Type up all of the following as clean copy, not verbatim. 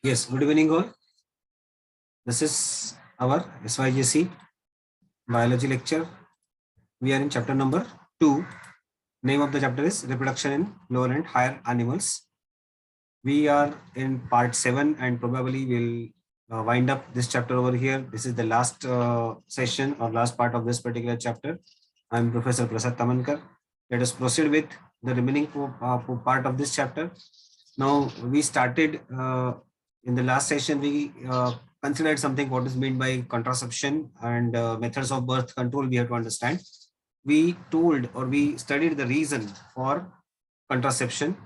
Yes, good evening all. This is our SYJC biology lecture. We are in chapter number 2. Name of the chapter is Reproduction in Lower and Higher Animals. We are in part 7 and probably will wind up this chapter over here. This is the last session or last part of this particular chapter. I am Professor Prasad Tamankar. Let us proceed with the remaining part of this chapter. Now we started in the last session, we considered something what is meant by contraception and methods of birth control we have to understand. We told or we studied the reason for contraception.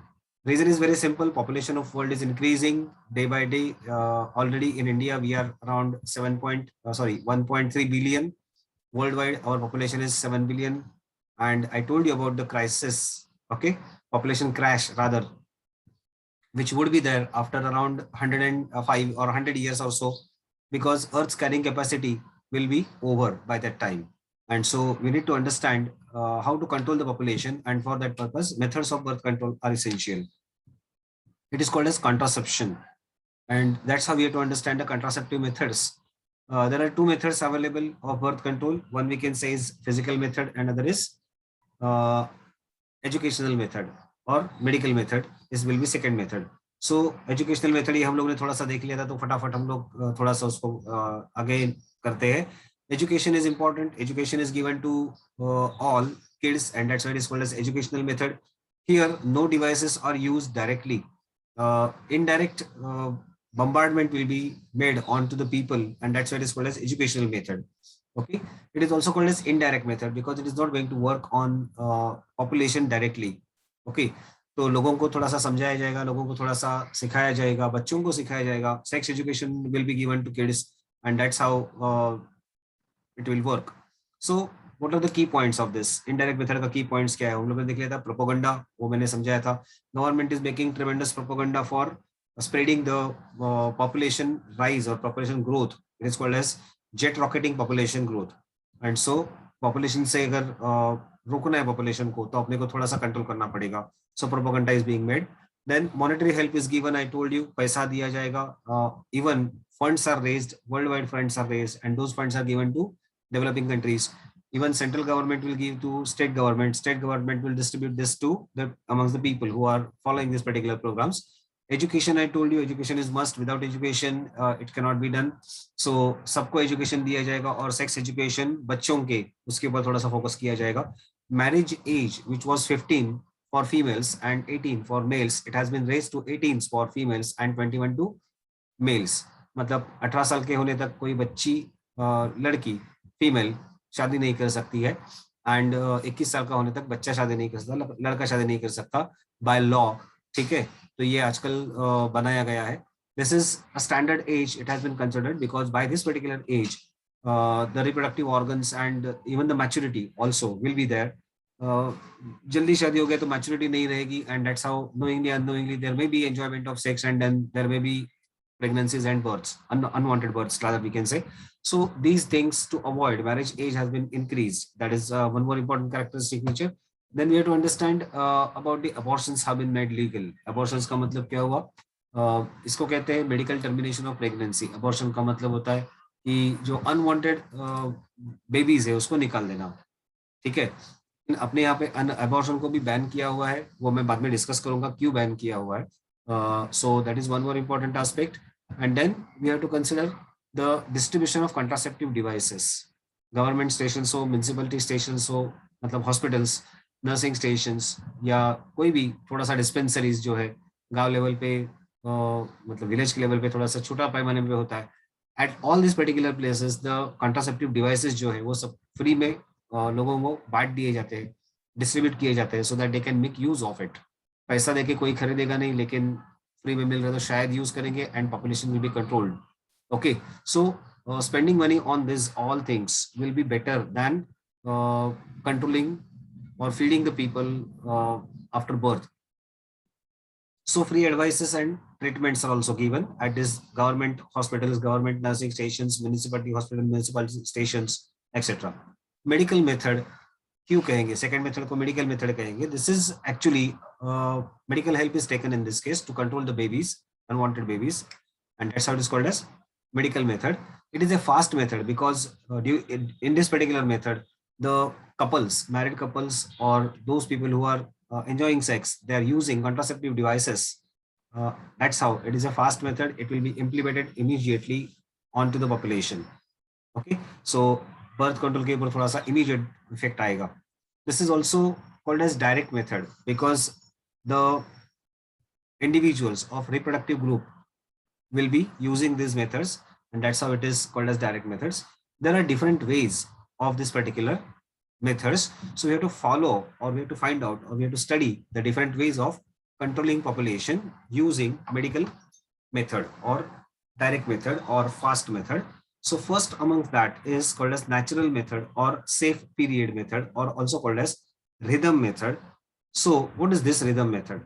Reason is very simple. Population of world is increasing day by day. Already in India, we are around 1.3 billion. Worldwide, our population is 7 billion. And I told you about the crisis, okay, population crash rather, which would be there after around 105 or 100 years or so, because Earth's carrying capacity will be over by that time. And so we need to understand how to control the population, and for that purpose, methods of birth control are essential. It is called as contraception, and that's how we have to understand the contraceptive methods. There are two methods available of birth control. One we can say is physical method, and another is educational method और medical method. इस will be second method. So educational method ये हम लोग ने थोड़ा सा देख लिया था, तो फटाफट हम लोग थोड़ा सा उसको आगे करते हैं. Education is important. Education is given to all kids, and that's why it is called as educational method. Here, no devices are used directly. Indirect bombardment will be made onto the people, and that's why it is called as educational method. Okay. It is also called as indirect method because it is not going to work on population directly. Okay. तो लोगों को थोड़ा सा समझाया जाएगा, लोगों को थोड़ा सा सिखाया जाएगा, बच्चों को सिखाया जाएगा. Sex education will be given to kids, and that's how it will work. So what are the key points of this indirect method? का key points क्या है हम लोगों ने देख लिया था. प्रोपोगंडा, वो मैंने समझाया था. Government is making ट्रेमेंडस propaganda for spreading the population rise or population growth. It is called as jet rocketing population growth. And so population से अगर रोकना है population को, तो अपने को थोड़ा सा कंट्रोल करना पड़ेगा. So propaganda is being made. Then monetary help is given. I told you, पैसा दिया जाएगा. Even funds are raised, worldwide funds are raised, and those funds are given to developing countries. Even central government will give to state government will distribute this to the amongst the people who are following these particular programs. Education, I told you, education is must. Without education it cannot be done. So सबको education दिया जाएगा, और sex education बच्चों के उसके ऊपर थोड़ा सा focus किया जाएगा. Marriage age, which was 15 for females and 18 for males, it has been raised to 18 for females and 21 to males. मतलब 18 साल के होने तक कोई बच्ची लड़की फीमेल शादी नहीं कर सकती है, एंड 21 साल का होने तक बच्चा शादी नहीं कर सकता, लड़का शादी नहीं कर सकता बाय लॉ. ठीक है, तो ये आजकल बनाया गया है. This is a standard age. It has been considered because by this particular age the reproductive organs and even the maturity also will be there. जल्दी शादी हो गया तो मैच्योरिटी नहीं रहेगी, and that's how knowingly unknowingly there may be enjoyment of sex, and then there may be pregnancies and births, unwanted births rather we can say. So these things, to avoid, marriage age has been increased. That is one more important characteristic feature. Then we have to understand about the abortions have been made legal. Abortions का मतलब क्या हुआ? इसको कहते हैं medical termination of pregnancy. Abortion का मतलब होता है कि जो unwanted babies है उसको निकाल देना. ठीक है, अपने यहाँ पे abortion को भी बैन किया हुआ है, वो मैं बाद में डिस्कस करूंगा क्यों बैन किया हुआ है. So that is one more important aspect. And then we have to consider the distribution of contraceptive devices. Government stations हो, municipality stations हो, मतलब hospitals, nursing stations, या कोई भी थोड़ा सा dispensaries जो है गांव लेवल पे, मतलब विलेज के लेवल पे थोड़ा सा छोटा पैमाने पे होता है. At all these particular places, the contraceptive devices जो है वो सब फ्री में लोगों को बांट दिए जाते हैं, डिस्ट्रीब्यूट किए जाते हैं, so that they can make use of it. पैसा देके कोई खरीदेगा नहीं, लेकिन फ्री में मिल रहा है तो शायद यूज करेंगे, and population will be controlled. Okay, so spending money on this all things will be better than controlling or feeding the people after birth. So free advices and treatments are also given at this government hospitals, government nursing stations, municipality hospital, municipality stations, etc. Medical method क्यों कहेंगे second method को medical method कहेंगे? This is actually medical help is taken in this case to control the babies, unwanted babies. and that's how it is called as medical method. It is a fast method because in this particular method, the couples, married couples, or those people who are enjoying sex, they are using contraceptive devices. That's how it is a fast method. It will be implemented immediately onto the population. Okay, so birth control के ऊपर थोड़ा सा immediate effect आएगा. This is also called as direct method because the individuals of reproductive group will be using these methods, and that's how it is called as direct methods. There are different ways of this particular methods, so we have to follow, or we have to find out, or we have to study the different ways of controlling population using medical method or direct method or fast method. So first amongst that is called as natural method or safe period method, or also called as rhythm method. So what is this rhythm method?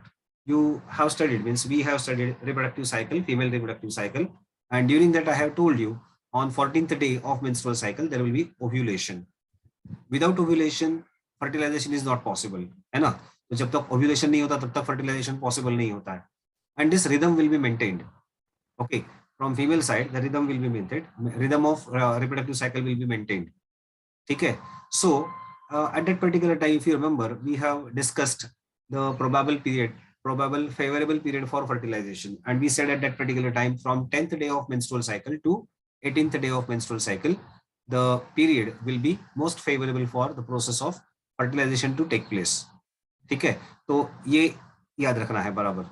You have studied, means we have studied reproductive cycle, female reproductive cycle, and during that I have told you on 14th day of menstrual cycle there will be ovulation. Without ovulation fertilization is not possible, है ना? तो जब तक ovulation नहीं होता तब तक fertilization possible नहीं होता है. And this rhythm will be maintained. Okay, from female side the rhythm will be maintained, rhythm of reproductive cycle will be maintained. Okay, so at that particular time, if you remember, we have discussed the probable favorable period for fertilization, and we said at that particular time from 10th day of menstrual cycle to 18th day of menstrual cycle, the period will be most favorable for the process of fertilization to take place. ठीक है, तो ये याद रखना है बराबर.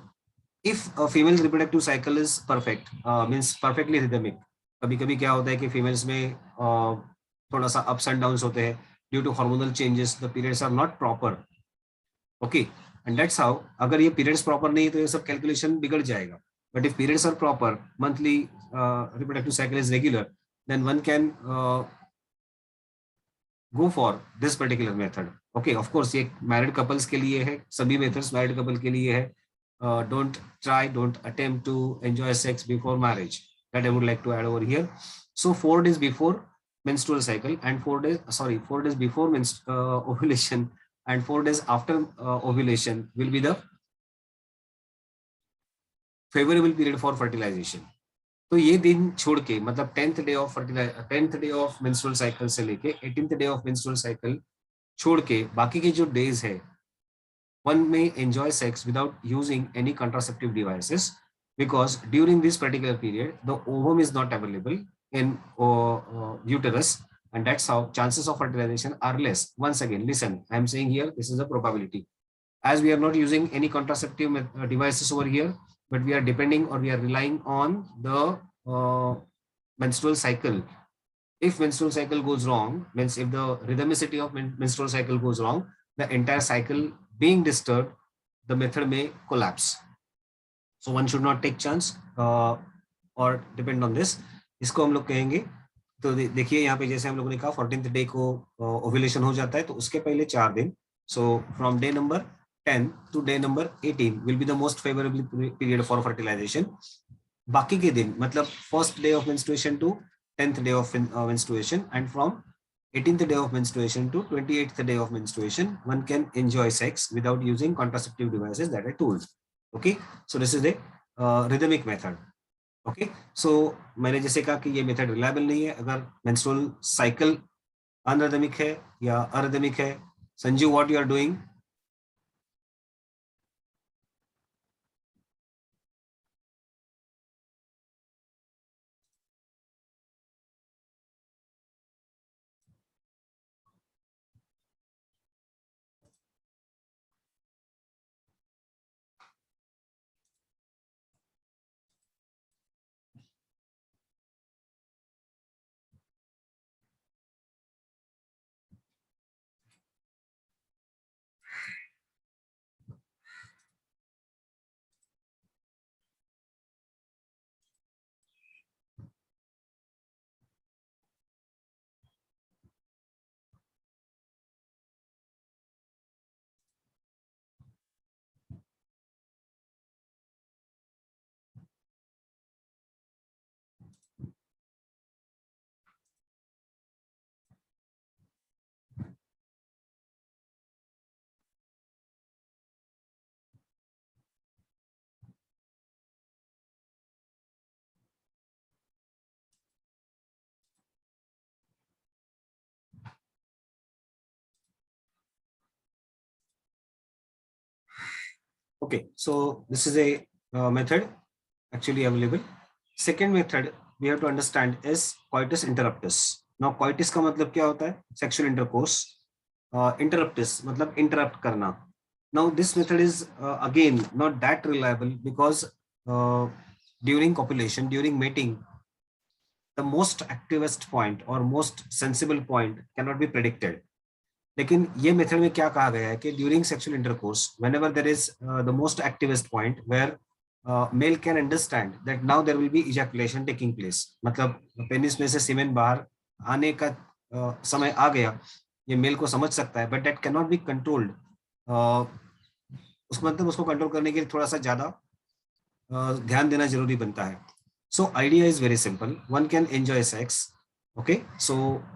If a female reproductive cycle is perfect, means perfectly rhythmic, कभी कभी क्या होता है कि females में थोड़ा सा ups and downs होते हैं due to hormonal changes, the periods are not proper. Okay, and that's how, अगर ये periods proper नहीं तो ये सब calculation बिगड़ जाएगा. But if periods are proper, monthly reproductive cycle is regular, then one can go for this particular method. Okay, of course ये married couples के लिए है, सभी methods married couple के लिए है. Don't attempt to enjoy sex before marriage. That I would like to add over here. So 4 days before menstrual cycle and 4 days before ovulation and 4 days after ovulation will be the favorable period for fertilization. तो ये दिन छोड़ के, मतलब 10th day of menstrual cycle से लेके 18th day of menstrual cycle छोड़ के बाकी के जो डेज है, one may enjoy sex without using any contraceptive devices because during this particular period the ovum is not available in uterus, and that's how chances of fertilization are less. Once again, listen, I am saying here this is a probability, as we are not using any contraceptive devices over here, but we are depending or we are relying on the menstrual cycle. If menstrual cycle goes wrong, means if the rhythmicity of menstrual cycle goes wrong, the entire cycle being disturbed, the method may collapse. So one should not take chance or depend on this. इसको हम लोग कहेंगे, तो देखिए यहाँ पे जैसे हम लोगों ने कहा 14th डे को ओव्यूलेशन हो जाता है, तो उसके पहले 4 दिन, so from day number 10 to day number 18 will be the most favorable period for fertilization. बाकी के दिन मतलब first day of menstruation to 10th day of menstruation, and from 18th day of menstruation to 28th day of menstruation, one can enjoy sex without using contraceptive devices that I told. Okay, so this is the rhythmic method. Okay, so मैंने जैसे कहा कि ये method reliable नहीं है अगर menstrual cycle अनरिदमिक है या अरिदमिक है. Sanju, what you are doing? Okay, so this is a method actually available. Second method we have to understand is coitus interruptus. Now coitus का मतलब क्या होता है? Sexual intercourse. Interruptus मतलब interrupt करना. Now this method is again not that reliable because uh, during copulation, during mating, the most activest point or most sensible point cannot be predicted. लेकिन ये method में क्या कहा गया है कि during sexual intercourse whenever there is the most activest point where male can understand that now there will be ejaculation taking place, मतलब penis में से सीमेन बाहर आने का समय आ गया, ये मेल को समझ सकता है, but that can not be controlled. उसको मतलब उसको कंट्रोल करने के लिए थोड़ा सा ज्यादा ध्यान देना जरूरी बनता है। So idea is very simple, one can enjoy sex, okay, so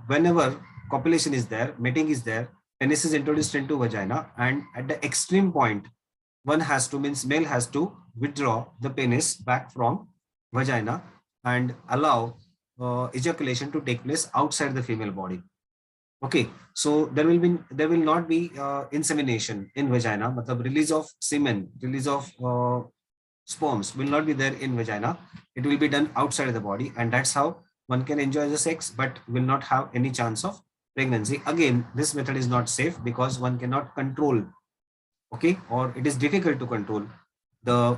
whenever copulation is there, mating is there, penis is introduced into vagina, and at the extreme point one has to, means male has to withdraw the penis back from vagina and allow ejaculation to take place outside the female body. Okay, so there will not be insemination in vagina, matlab release of semen, release of sperms will not be there in vagina, it will be done outside the body, and that's how one can enjoy the sex but will not have any chance of pregnancy. Again, this method is not safe because one cannot control, okay, or it is difficult to control the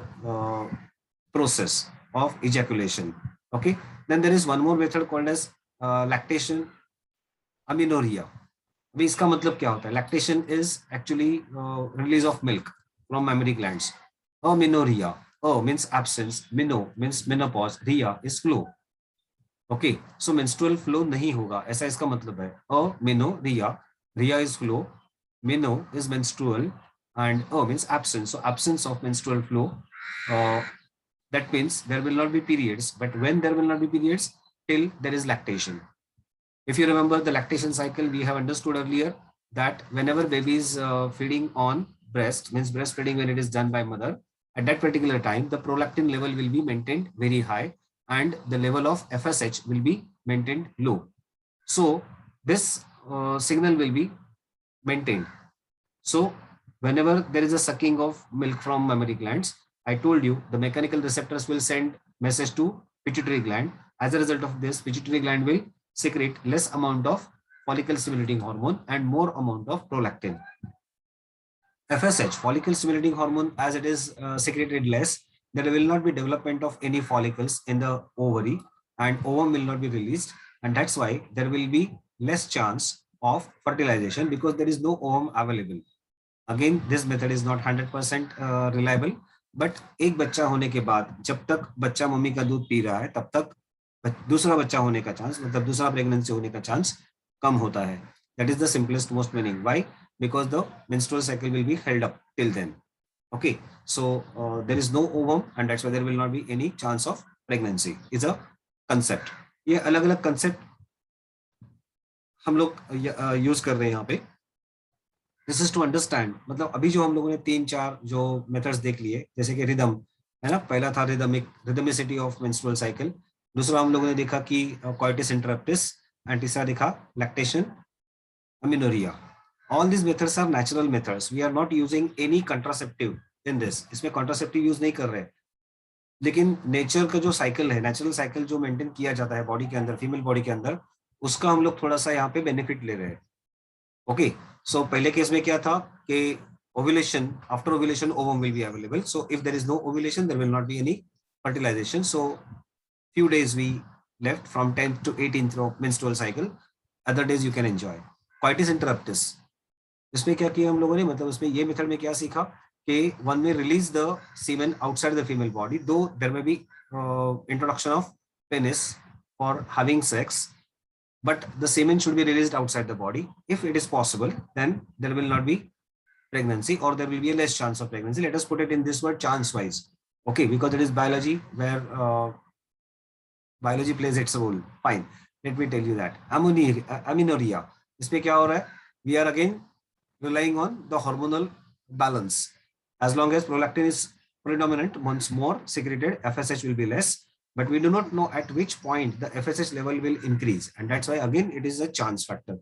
process of ejaculation. Okay, then there is one more method called as lactation amenorrhea. अभी इसका मतलब क्या होता है? Lactation is actually release of milk from mammary glands. Amenorrhea, means absence, meno means menopause, rhea is flow. Okay, so menstrual flow नहीं होगा, ऐसा इसका मतलब है. Meno rhea, rhea is flow, meno is menstrual, and means absence. So absence of menstrual flow, that means there will not be periods, but when there will not be periods, till there is lactation. If you remember the lactation cycle, we have understood earlier that whenever baby is feeding on breast, means breastfeeding when it is done by mother, at that particular time the prolactin level will be maintained very high and the level of FSH will be maintained low. So this signal will be maintained. So whenever there is a sucking of milk from mammary glands, I told you the mechanical receptors will send message to pituitary gland. As a result of this, pituitary gland will secrete less amount of follicle stimulating hormone and more amount of prolactin. FSH, follicle stimulating hormone, as it is secreted less, there will not be development of any follicles in the ovary and ovum will not be released, and that's why there will be less chance of fertilization because there is no ovum available. Again, this method is not 100% reliable, but एक बच्चा होने के बाद जब तक बच्चा mummy का दूध पी रहा है तब तक दूसरा बच्चा होने का चांस, मतलब दूसरा प्रेगनेंसी होने का चांस कम होता है. That is the simplest most meaning. Why? Because the menstrual cycle will be held up till then. Okay, so there is no ovum and that's why there will not be any chance of pregnancy. Is a concept. ये अलग अलग concept हम लोग use कर रहे हैं यहाँ पे. This is to understand, मतलब अभी जो हम लोगों ने 3-4 जो मेथड्स देख लिए, जैसे कि रिदम है ना, पहला था रिदमिसिटी ऑफ मेंस्ट्रुअल साइकिल, दूसरा हम लोगों ने देखा कि कॉइटिस इंटरप्टिस, एंड तीसरा देखा lactation amenorrhea. All these methods are natural methods. We are not using any contraceptive in this. इसमें contraceptive यूज नहीं कर रहे, लेकिन नेचर का जो साइकिल है, नेचुरल साइकिल जो मेंटेन किया जाता है बॉडी के अंदर, फीमेल बॉडी के अंदर, उसका हम लोग थोड़ा सा यहाँ पे बेनिफिट ले रहे हैं. ओके, सो पहले केस में क्या था कि ovulation, after ovulation ovum will be available, so if there is no ovulation there will not be any fertilization. So few days we left from 10th to 18th of menstrual cycle, other days you can enjoy. Coitus interruptus, इसमें क्या किया हम लोगों ने, मतलब उसमें ये method में क्या सीखा कि one may release the semen outside the female body, though there may be introduction of penis for having sex, but the semen should be released outside the body. If it is possible, then there will not be pregnancy or there will be a less chance of pregnancy. Let us put it in this word, chance wise. Okay, because it is biology where biology plays its role. Fine, let me tell you that amenorrhea, इसमें क्या हो रहा है, we are again relying on the hormonal balance. As long as prolactin is predominant, once more secreted, FSH will be less, but we do not know at which point the FSH level will increase, and that's why again it is a chance factor.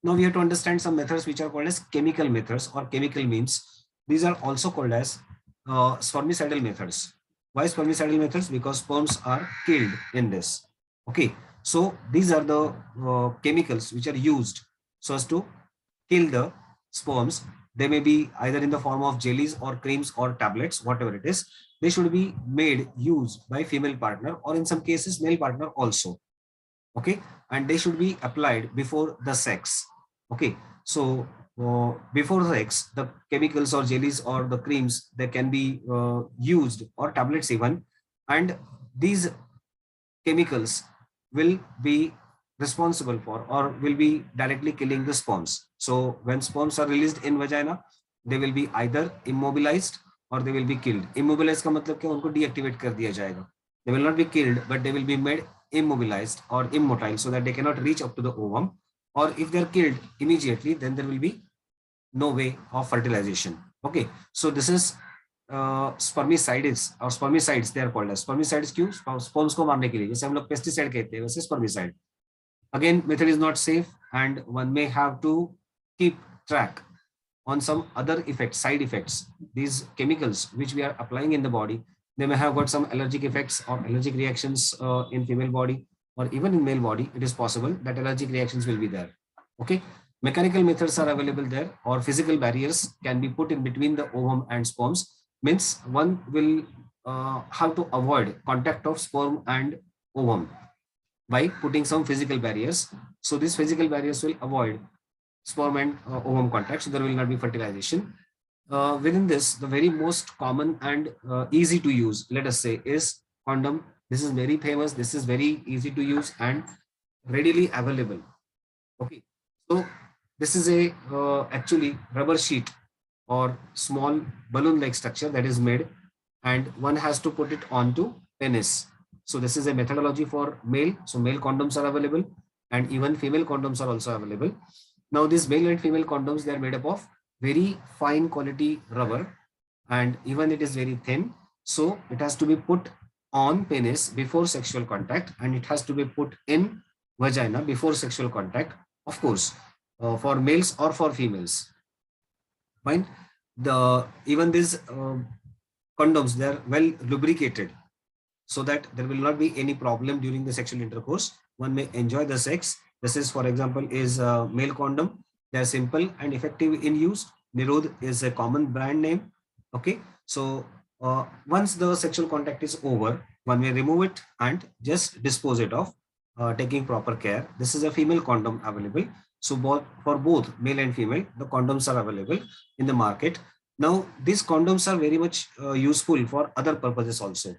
Now we have to understand some methods which are called as chemical methods or chemical means. These are also called as spermicidal methods. Why spermicidal methods? Because sperms are killed in this. Okay, so these are the chemicals which are used so as to kill the sperms. They may be either in the form of jellies or creams or tablets, whatever it is. They should be made used by female partner, or in some cases male partner also. Okay, and they should be applied before the sex. Okay, so before sex, the chemicals or jellies or the creams, they can be used, or tablets even, and these chemicals will be responsible for, or will be directly killing the sperms. So when sperms are released in vagina, they will be either immobilized or they will be killed. Immobilized का मतलब क्या, उनको deactivate कर दिया जाएगा. They will not be killed, but they will be made immobilized or immotile, so that they cannot reach up to the ovum. Or if they are killed immediately, then there will be no way of fertilization. Okay, so this is spermicides, or spermicides they are called as. Spermicides क्यों? Sperms को मारने के लिए, जैसे हम लोग pesticide कहते हैं, वैसे spermicide. Again, method is not safe, and one may have to keep track on some other effects, side effects. These chemicals which we are applying in the body, they may have got some allergic effects or allergic reactions in female body, or even in male body. It is possible that allergic reactions will be there. Okay, mechanical methods are available there, or physical barriers can be put in between the ovum and sperms. Means one will have to avoid contact of sperm and ovum by putting some physical barriers. So these physical barriers will avoid sperm and ovum contact, so there will not be fertilization. Within this, the very most common and easy to use, let us say, is condom. This is very famous, this is very easy to use and readily available. Okay, so this is a actually rubber sheet or small balloon like structure that is made, and one has to put it onto penis. So this is a methodology for male. So male condoms are available, and even female condoms are also available. Now these male and female condoms, they are made up of very fine quality rubber, and even it is very thin. So it has to be put on penis before sexual contact, and it has to be put in vagina before sexual contact, of course, for males or for females. Fine. The even these condoms, they are well lubricated, so that there will not be any problem during the sexual intercourse. One may enjoy the sex. This is, for example, is a male condom. They are simple and effective in use. Nirod is a common brand name. Okay, so once the sexual contact is over, one may remove it and just dispose it of, taking proper care. This is a female condom available. So for both male and female, the condoms are available in the market. Now these condoms are very much useful for other purposes also.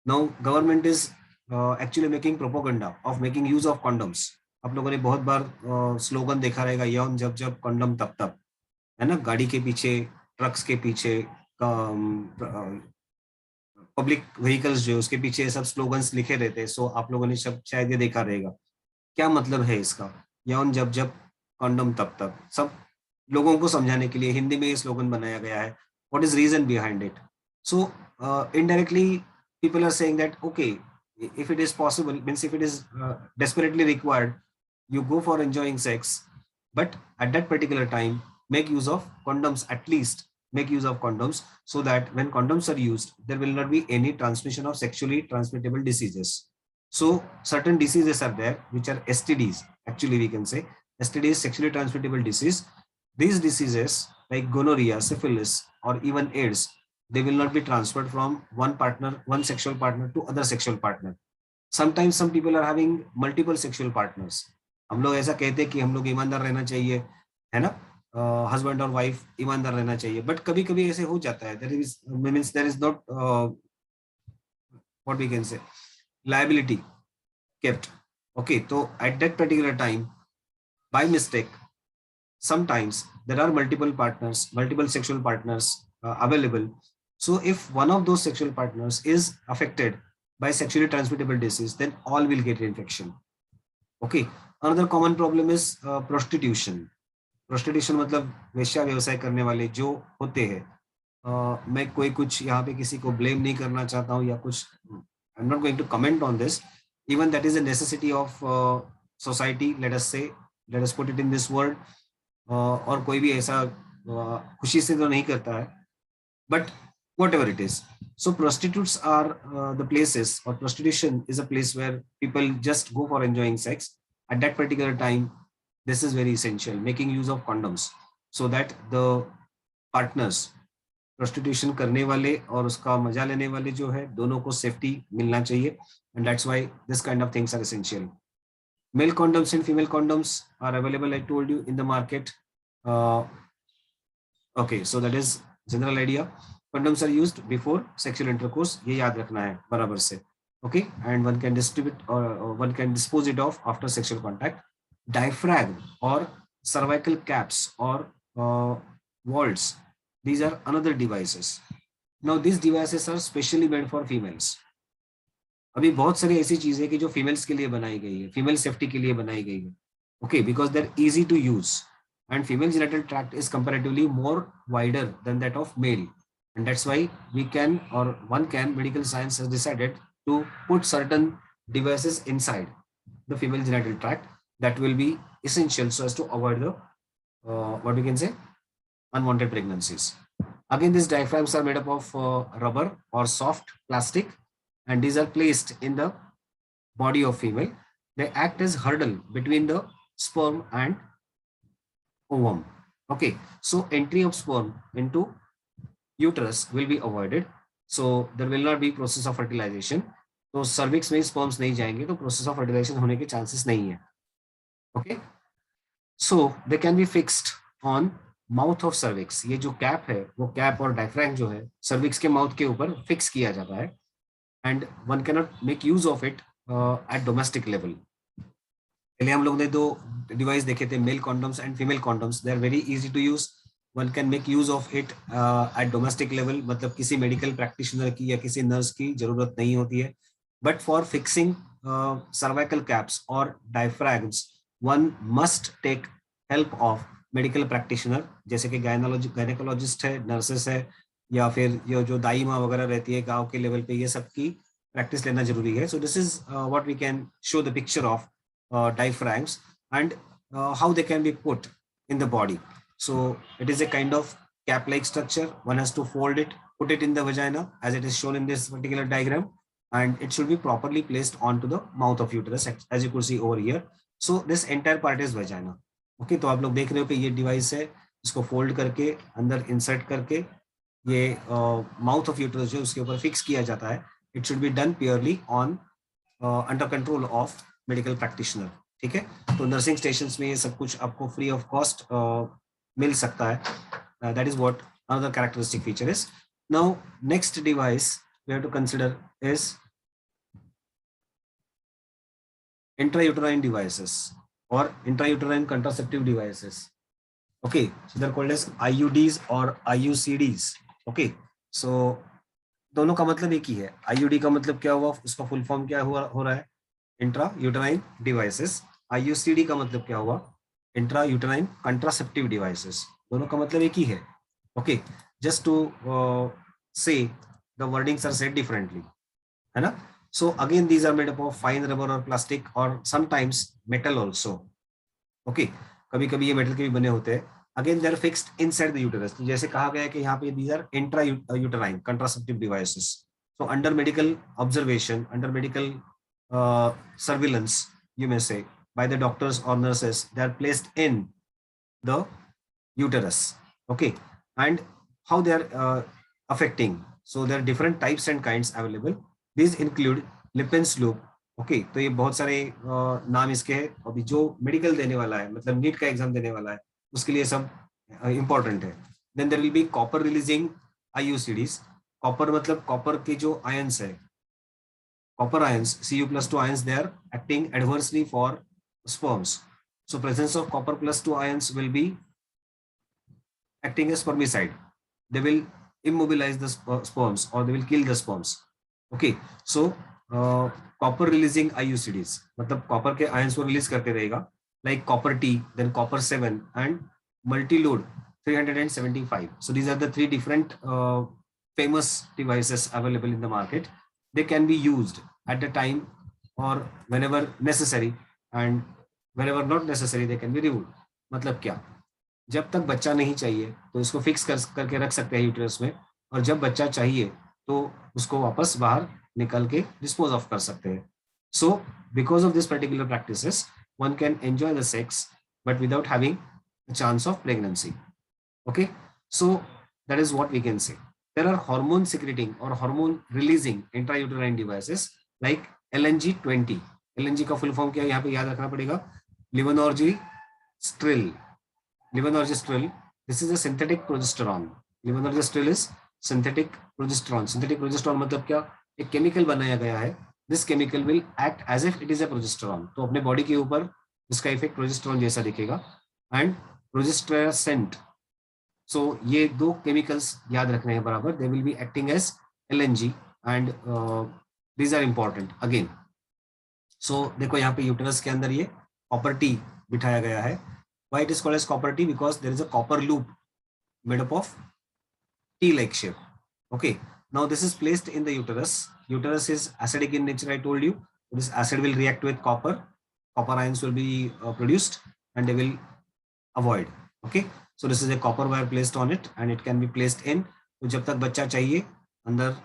Now government is actually making propaganda of making use of condoms. आप लोगों ने बहुत बार slogan देखा रहेगा, यौन जब जब condemn तब तब, है ना, गाड़ी के पीछे, ट्रक्स के पीछे, पब्लिक व्हीकल्स जो उसके पीछे सब स्लोगन्स लिखे रहते हैं. सो आप लोगों ने सब शायद ये देखा रहेगा. क्या मतलब है इसका, यौन जब जब कंडम तब तब, सब लोगों को समझाने के लिए हिंदी में ये स्लोगन बनाया गया है. What is reason behind it? So indirectly people are saying that, okay, if it is possible, means if it is desperately required, you go for enjoying sex, but at that particular time make use of condoms. At least make use of condoms, so that when condoms are used, there will not be any transmission of sexually transmittable diseases. So certain diseases are there which are STDs, actually we can say STDs, sexually transmittable disease. These diseases like gonorrhea, syphilis, or even AIDS, they will not be transferred from one partner, one sexual partner, to other sexual partner. Sometimes some people are having multiple sexual partners. हम लोग ऐसा कहते हैं कि हम लोग ईमानदार रहना चाहिए, है ना, हस्बैंड और वाइफ ईमानदार रहना चाहिए, बट कभी कभी ऐसे हो जाता है. There is not what we can say liability kept. Okay, so at that particular time, by mistake, sometimes there are multiple partners, multiple sexual partners available. So if one of those sexual partners is affected by sexually transmittable disease, then all will get infection. Okay, another common problem is prostitution. Prostitution मतलब वेश्या व्यवसाय करने वाले जो होते हैं. मैं कोई कुछ यहाँ पे किसी को ब्लेम नहीं करना चाहता हूँ या कुछ. I'm not going to comment on this. Even that is a necessity of society. Let us put it in this word. और कोई भी ऐसा खुशी से तो नहीं करता है, but whatever it is. So prostitutes are the places, or prostitution is a place where people just go for enjoying sex. At that particular time, this is very essential, making use of condoms so that the partners, prostitution करने वाले और उसका मजा लेने वाले जो है, दोनों को सेफ्टी मिलना चाहिए. And that's why this kind of things are essential. Male condoms and female condoms are available, I told you, in the market. Uh, okay, so that is general idea. Condoms are used before sexual intercourse, ये याद रखना है बराबर से. Okay, and one can distribute or one can dispose it of after sexual contact. Diaphragm or cervical caps or vaults, these are another devices. Now these devices are specially made for females. अभी बहुत सारी ऐसी चीजें कि जो females के लिए बनाई गई है, फीमेल सेफ्टी के लिए बनाई गई है. Okay, because they're easy to use, and female genital tract is comparatively more wider than that of male, and that's why we can, or one can, medical science has decided to put certain devices inside the female genital tract that will be essential so as to avoid the what we can say, unwanted pregnancies. Again, these diaphragms are made up of rubber or soft plastic, and these are placed in the body of female. They act as hurdle between the sperm and ovum. Okay, so entry of sperm into uterus will be avoided, so there will not be process of fertilization. तो cervix में sperms नहीं जाएंगे, तो process of fertilization होने के chances नहीं है. Okay, so they can be fixed on mouth of cervix. ये जो कैप है, वो कैप और डायफ्रैम जो है cervix के माउथ के ऊपर फिक्स किया जाता है, and one cannot make use of it at domestic level. पहले हम लोग ने दो डिवाइस देखे थे, male condoms and female condoms. They are very easy to use. One can make use of it at domestic level, मतलब किसी medical practitioner की या किसी नर्स की जरूरत नहीं होती है. But for fixing cervical caps और diaphragms, one must take help of medical practitioner, जैसे कि गायनेकोलॉजिस्ट है, नर्सेस है, या फिर ये जो दाई माँ वगैरह रहती है गाँव के लेवल पे, ये सब की प्रैक्टिस लेना जरूरी है. So this is what we can show the picture of diaphragms and how they can be put in the body. So it is a kind of cap like structure. One has to fold it, put it in the vagina as it is shown in this particular diagram, and it should be properly placed onto the mouth of uterus, as you could see over here. So this entire part is vagina. Okay, तो आप लोग देख रहे हो कि ये device है, इसको फोल्ड करके अंदर इंसर्ट करके ये माउथ ऑफ यूटरस जो उसके ऊपर फिक्स किया जाता है. It should be done purely on under control of medical practitioner. ठीक है, तो नर्सिंग स्टेशन में ये सब कुछ आपको फ्री ऑफ कॉस्ट मिल सकता है. That is what another characteristic feature is. Now next device we have to consider is intrauterine devices or intrauterine contraceptive devices. Okay, so they're called as IUDs or IUCDs. Okay, so दोनों का मतलब एक ही है. IUD का मतलब क्या हुआ, उसका फुल फॉर्म क्या हो रहा है, इंट्रा यूटराइन डिवाइसेस. IUCD का मतलब क्या हुआ, इंट्रा यूटराइन कंट्रासेप्टिव डिवाइसेस. दोनों का मतलब एक ही है. Okay, just to say the wordings are said differently, है ना. So again these are made up of fine rubber और प्लास्टिक और समटाइम्स मेटल ऑल्सो. ओके, कभी कभी ये मेटल के भी बने होते हैं. Again they are fixed inside the uterus. तो जैसे कहा गया है कि यहाँ पे these are intra uterine contraceptive devices. So under medical observation, under medical surveillance, you may say, by the doctors or nurses, they are placed in the uterus. Okay, and how they are affecting, so there are different types and kinds available. These include Lipin's loop. Okay, तो ये बहुत सारे नाम इसके हैं. अभी जो medical देने वाला है, मतलब नीट का एग्जाम देने वाला है, उसके लिए सब इंपॉर्टेंट है. Then there will be copper releasing IUCDs. Copper मतलब कॉपर के जो आयंस है, copper ions, Cu+2 ions, they are acting adversely for sperms. So presence of copper+2 ions will be acting as spermicide. They will immobilize the sperms or they will kill the sperms. Okay, so copper releasing IUCDs, मतलब copper के ions को release करते रहेगा, like copper T, then copper 7 and multi-load 375. So these are the three different famous devices available in the market. They can be used at the time or whenever necessary, and whenever not necessary they can be removed. मतलब क्या, जब तक बच्चा नहीं चाहिए तो इसको fix करके रख सकते हैं यूट्रस में, और जब बच्चा चाहिए तो उसको वापस बाहर निकल के डिस्पोज ऑफ कर सकते हैं. So because of this particular practices one can enjoy the sex but without having a chance of pregnancy. Okay, so that is what we can say. There are hormone secreting or hormone releasing intrauterine devices like LNG20. LNG का full form क्या है यहाँ पे याद रखना पड़ेगा, लिवोनॉर्जिस्ट्रिल. लिवोनॉर्जिस्ट्रिल, this is a synthetic progesterone. लिवोनॉर्जिस्ट्रिल is synthetic progesterone. synthetic progesterone मतलब क्या, एक केमिकल बनाया गया है. This chemical will act as if it is a progesterone. तो अपने बॉडी के ऊपर इसका इफेक्ट प्रोजेस्टेरॉन जैसा दिखेगा. एंड प्रोजेस्टेरसेंट. सो ये दो केमिकल्स याद रखने हैं बराबर. They will be acting as LNG and these are important again. So देखो यहाँ पे यूटेरस के अंदर ये कॉपर टी बिठाया गया है. Why it is called as copper T? Because there is a copper loop made up of T like shape. Okay, now this is placed in the uterus. Uterus is acidic in nature, I told you. This acid will react with copper. Copper ions will be produced and they will avoid. Okay, so this is a copper wire placed on it and it can be placed in. तो जब तक बच्चा चाहिए अंदर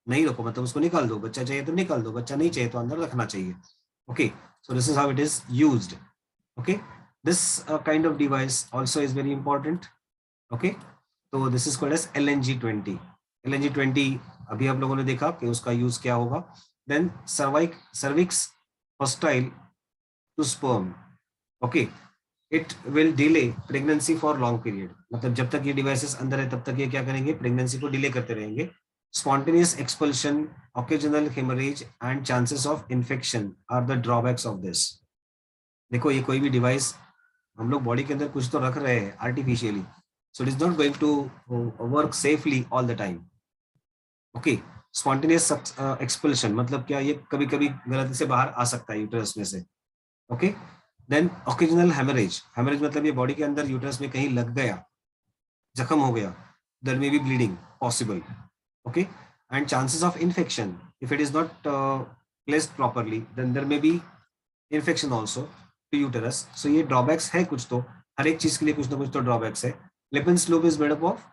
नहीं रखो, मतलब उसको निकाल दो. बच्चा चाहिए तो निकाल दो, बच्चा नहीं चाहिए तो अंदर रखना चाहिए. Okay, so this is how it is used. Okay, this kind of device also is very important. Okay, so this is called as LNG20. LNG20 अभी आप लोगों ने देखा कि उसका यूज क्या होगा. Then cervix hostile to sperm. Okay, it will delay pregnancy for long period. मतलब जब तक ये डिवाइसेस अंदर है तब तक ये क्या करेंगे, प्रेगनेंसी को डिले करते रहेंगे. Spontaneous expulsion, occasional haemorrhage and chances of infection are the drawbacks of this. देखो ये कोई भी डिवाइस हम लोग बॉडी के अंदर कुछ तो रख रहे हैं artificially, so it is not going to work safely all the time. Okay, spontaneous expulsion मतलब क्या, ये कभी कभी गलती से बाहर आ सकता है यूटरस में से. Okay, then occasional hemorrhage. hemorrhage मतलब ये बॉडी के अंदर यूटरस में कहीं लग गया, जख्म हो गया. there may be bleeding possible. Okay, and chances of infection, if it is not placed properly then there may be infection also to uterus. so ये drawbacks है कुछ तो, हर एक चीज के लिए कुछ ना कुछ तो drawbacks है. Lipin's loop is made up of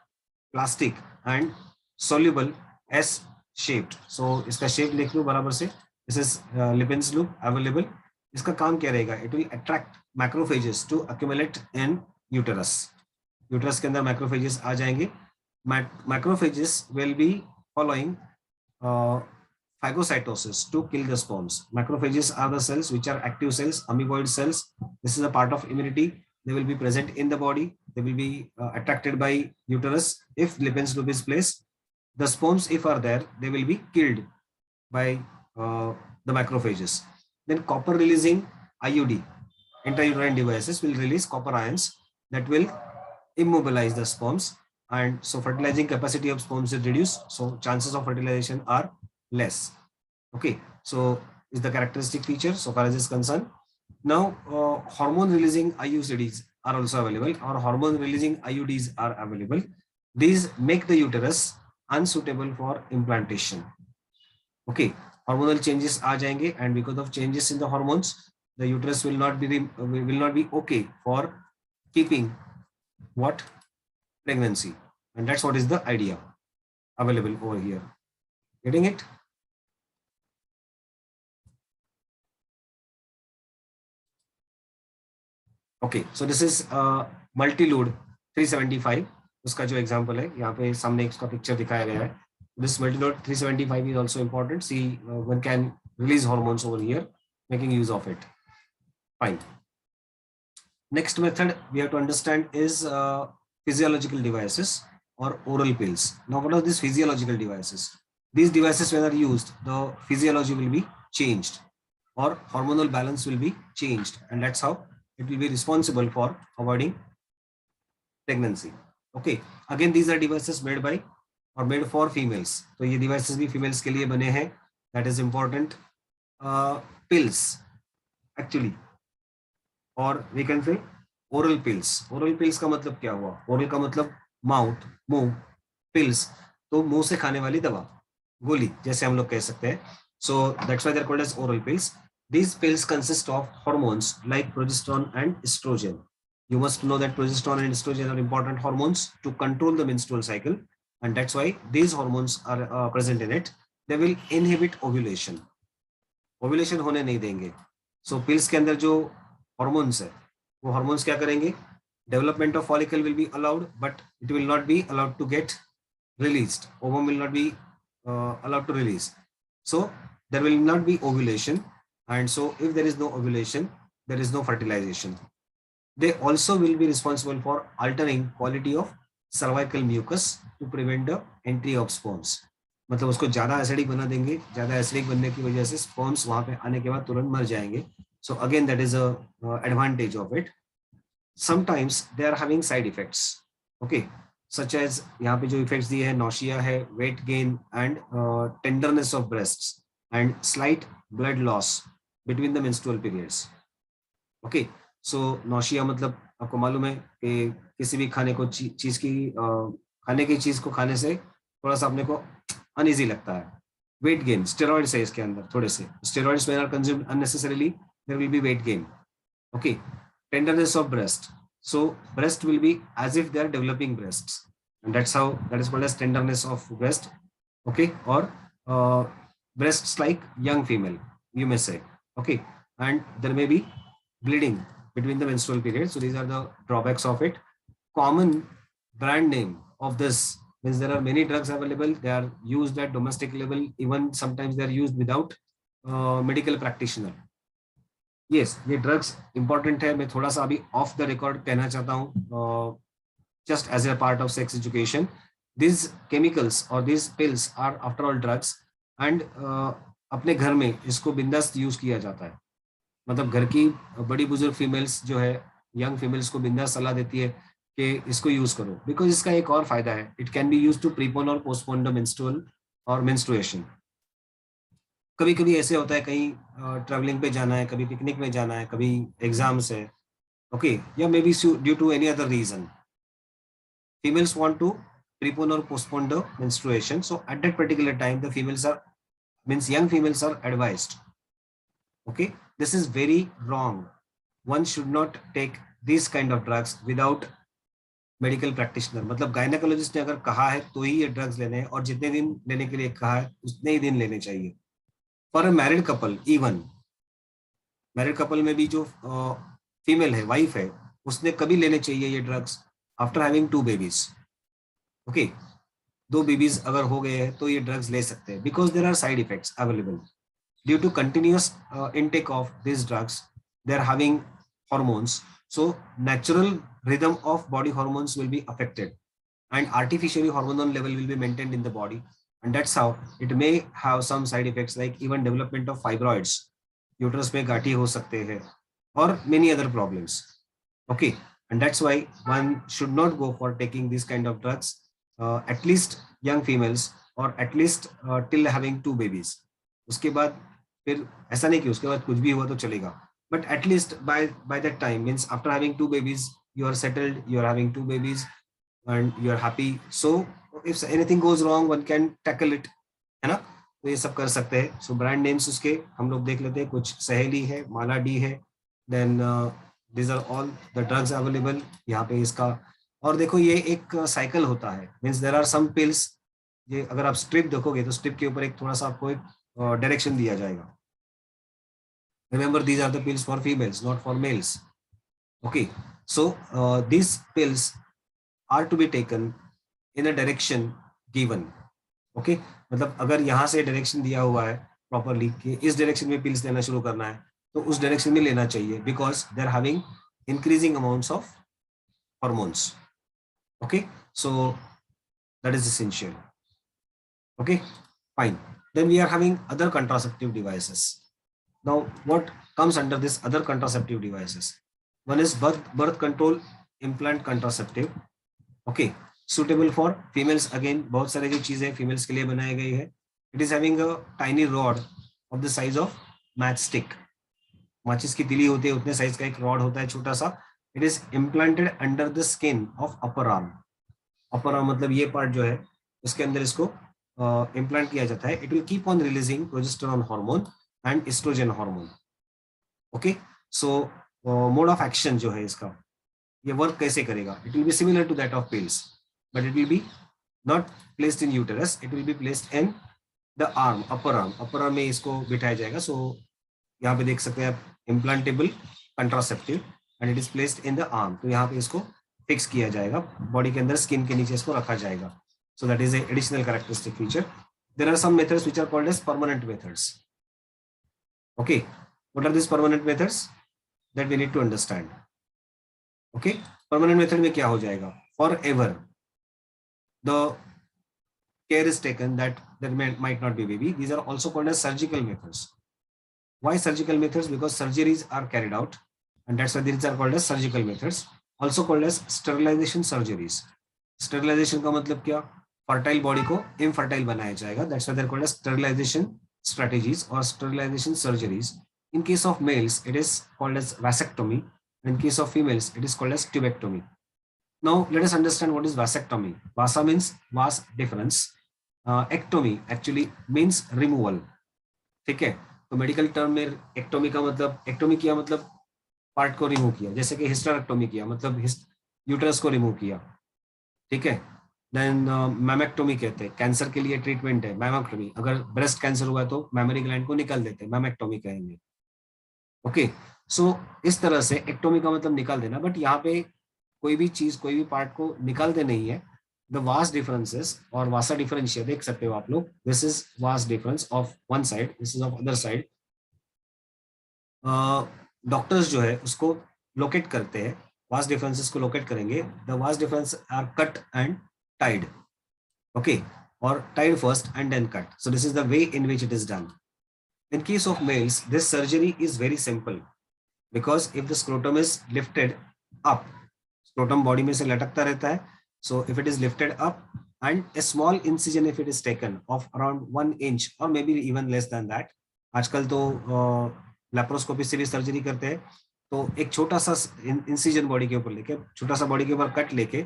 plastic and soluble S shaped. So इसका shape लिख लो बराबर से. This is Lipin's loop available. इसका काम क्या रहेगा? It will attract macrophages to accumulate in uterus. Uterus के अंदर macrophages आ जाएंगे. Macrophages will be following phagocytosis to kill the sperms. Macrophages are the cells which are active cells, amoeboid cells. This is a part of immunity. They will be present in the body. They will be attracted by uterus. If Lipin's loop is placed, the sperms, if are there, they will be killed by the macrophages. Then copper releasing IUD, intrauterine devices, will release copper ions that will immobilize the sperms, and so fertilizing capacity of sperms is reduced. So chances of fertilization are less. Okay, so is the characteristic feature so far as is concerned. Now, hormone releasing IUCDs are also available, or hormone releasing IUDs are available. These make the uterus unsuitable for implantation. Okay, hormonal changes आ जाएंगे, and because of changes in the hormones, the uterus will not be okay for keeping what? Pregnancy. And that's what is the idea available over here. Getting it? Okay, so this is multi-load 375. उसका जो example है यहाँ पे सामने इसका picture दिखाया गया है. This multi-load 375 is also important. See, one can release hormones over here, making use of it. Fine. Next method we have to understand is physiological devices or oral pills. Now, what are these physiological devices? These devices, when are used, the physiology will be changed, or hormonal balance will be changed, and that's how it will be responsible for avoiding pregnancy. Okay, again these are devices made by or made for females. तो ये devices भी females के लिए बने हैं. That is important. Pills actually, or we can say oral pills. Oral pills का मतलब क्या हुआ? Oral का मतलब माउथ, मुंह, pills तो मुंह से खाने वाली दवा, गोली जैसे हम लोग कह सकते हैं. So that's why they're called as oral pills. These pills consist of hormones like progesterone and estrogen. You must know that progesterone and estrogen are important hormones to control the menstrual cycle. and that's why these hormones are present in it. They will inhibit ovulation. Ovulation होने नहीं देंगे. सो pills के अंदर जो hormones है वो hormones क्या करेंगे, development of follicle will be allowed but it will not be allowed to get released. Ovum will not be allowed to release. So there will not be ovulation, and so if there is no ovulation, there is no fertilization. They also will be responsible for altering quality of cervical mucus to prevent the entry of sperms. मतलब उसको ज्यादा acidic बना देंगे, ज्यादा acidic बनने की वजह से स्पर्म्स वहां पे आने के बाद तुरंत मर जाएंगे. So again that is a advantage of it. Sometimes they are having side effects. Okay, such as यहाँ पे जो इफेक्ट्स दिए हैं, नॉशिया है, weight gain and tenderness of breasts and slight blood loss between the menstrual periods. Okay, so nausea मतलब आपको मालूम है कि किसी भी खाने को चीज की खाने की चीज को खाने से थोड़ा सा अपने को अनईजी लगता है. वेट गेन, स्टेरॉइड्स है इसके अंदर, थोड़े से steroids when are consumed unnecessarily there will be weight gain. Okay, tenderness of breast. So breast will be as if they are developing breasts, and that's how that is called as tenderness of breast. Okay, or breasts like young female, you may say. Okay, and there may be bleeding between the menstrual periods. So these are the drawbacks of it. Common brand name of this means there are many drugs available. They are used at domestic level. Even sometimes they are used without medical practitioner. Yes, ये drugs important है. मैं थोड़ा सा अभी of the record कहना चाहता हूँ, just as a part of sex education. This chemicals और this pills are after all drugs, and अपने घर में इसको बिंदास यूज किया जाता है. मतलब घर की बड़ी बुजुर्ग फीमेल्स जो है, यंग फीमेल्स को बिंदास सलाह देती है कि इसको यूज करो, बिकॉज इसका एक और फायदा है, it can be use to prepone और पोस्टपोन द मेंस्ट्रुअल और मेंस्ट्रुएशन. कभी कभी ऐसे होता है, कहीं ट्रैवलिंग पे जाना है, कभी पिकनिक में जाना है, कभी एग्जाम्स है, ओके, या maybe due to any other reason females want to prepone or postpone the menstruation. So at that particular time the females are, means young females are advised. Okay, this is very wrong. One should not take these kind of drugs without medical practitioner. मतलब gynaecologist ने अगर कहा है तो ही ये drugs लेने हैं, और जितने दिन लेने के लिए कहा है उतने ही दिन लेने चाहिए. For a married couple, even married couple में भी जो फीमेल है, वाइफ है, उसने कभी लेने चाहिए ये drugs after having 2 babies. Okay, 2 babies अगर हो गए हैं तो ये ड्रग्स ले सकते हैं, because there are side effects available due to continuous intake of these drugs. They are having hormones, so natural rhythm of body hormones will be affected, and artificially hormonal level will be maintained in the body, and that's how it may have some side effects like even development of fibroids, uterus में गाठी हो सकते हैं, or many other problems. Okay, and that's why one should not go for taking this kind of drugs, at least young females, or at least till having 2 babies. उसके बाद फिर ऐसा नहीं कि उसके बाद कुछ भी हुआ तो चलेगा, but at least by that time, means after having 2 babies you are settled, you are having 2 babies and you are happy. So if anything goes wrong one can tackle it, है ना. तो ये सब कर सकते हैं. सो ब्रांड नेम्स उसके हम लोग देख लेते हैं. कुछ सहेली है, माला डी है, then these are all the drugs available यहाँ पे इसका. और देखो ये एक साइकिल होता है, means there are some pills. ये अगर आप स्ट्रिप देखोगे तो स्ट्रिप के ऊपर एक थोड़ा सा आपको एक डायरेक्शन दिया जाएगा. Remember, these are the pills for females, not for males. Okay, so these pills are to be taken in a direction given. Okay, मतलब अगर यहाँ से डायरेक्शन दिया हुआ है प्रॉपरली कि इस डायरेक्शन में पिल्स लेना शुरू करना है तो उस डायरेक्शन में लेना चाहिए, because they are having increasing amounts of hormones. Okay, so that is essential. Okay, fine. Then we are having other contraceptive devices. Now, what comes under this other contraceptive devices? One is birth control implant contraceptive. Okay, suitable for females. Again, बहुत सारे जो चीजें females के लिए बनाई गई है. It is having a tiny rod of the size of matchstick. माचिस की तिली होती है उतने साइज का एक रॉड होता है छोटा सा. It is implanted under the skin of upper arm. Upper arm मतलब ये पार्ट जो है उसके अंदर इसको इम्प्लांट किया जाता है. It will keep on releasing progesterone hormone and oestrogen hormone. Okay, so mode of action जो है इसका, ये वर्क कैसे करेगा? It will be similar to that of pills, but it will be not placed in uterus, it will be placed in the arm, upper arm में इसको बिठाया जाएगा. So यहाँ पे देख सकते हैं आप, implantable contraceptive and it is placed in the arm. तो यहाँ पे इसको फिक्स किया जाएगा, बॉडी के अंदर स्किन के नीचे इसको रखा जाएगा. So that is a additional characteristic feature. There are some methods which are called as permanent methods. Okay, what are these permanent methods that we need to understand? Okay, permanent method में क्या हो जाएगा? Forever the care is taken that there might not be baby. These are also called as surgical methods. Why surgical methods? Because surgeries are carried out, and that's why these are called as surgical methods. Also called as sterilization surgeries. Sterilization का मतलब क्या? Fertile body को infertile बनाया जाएगा. That's why they're called as sterilization strategies or sterilization surgeries. In case of males, it is called as vasectomy. In case of females, it is called as tubectomy. Now let us understand what is vasectomy. Vasa means vas, difference. Ectomy actually means removal. ठीक है, तो medical term में ectomy का मतलब, ectomy किया मतलब part को remove किया, जैसे कि हिस्टेरेक्टोमी किया मतलब यूटरस को रिमूव किया. ठीक है, देन मैमेक्टोमी कहते हैं, कैंसर के लिए ट्रीटमेंट है मैमेक्टोमी. अगर ब्रेस्ट कैंसर हुआ है तो मैमरी ग्लैंड को निकाल देते हैं, मैमेक्टोमी कहेंगे. ओके, सो इस तरह से एक्टोमी का मतलब निकाल देना, बट यहाँ पे कोई भी चीज, कोई भी पार्ट को निकालते नहीं है. द वास डिफरेंसेस और वासा डिफरेंशिया देख सकते हो आप लोग. This is vas deferens of one side, this is of other side. Doctors जो है उसको लोकेट करते हैं, वास डिफरेंसेस को लोकेट करेंगे. The vas deferens are cut and tied. Okay, और tied first and then cut. So this is the way in which it is done. In case of males, this surgery is very simple because if the scrotum is lifted up, scrotum body में से लटकता रहता है. So if it is lifted up and a small incision if it is taken of around 1 inch or maybe even less than that. आजकल तो laparoscopy से भी surgery करते हैं. तो एक छोटा सा इंसिजन बॉडी के ऊपर लेके, छोटा सा बॉडी के ऊपर कट लेके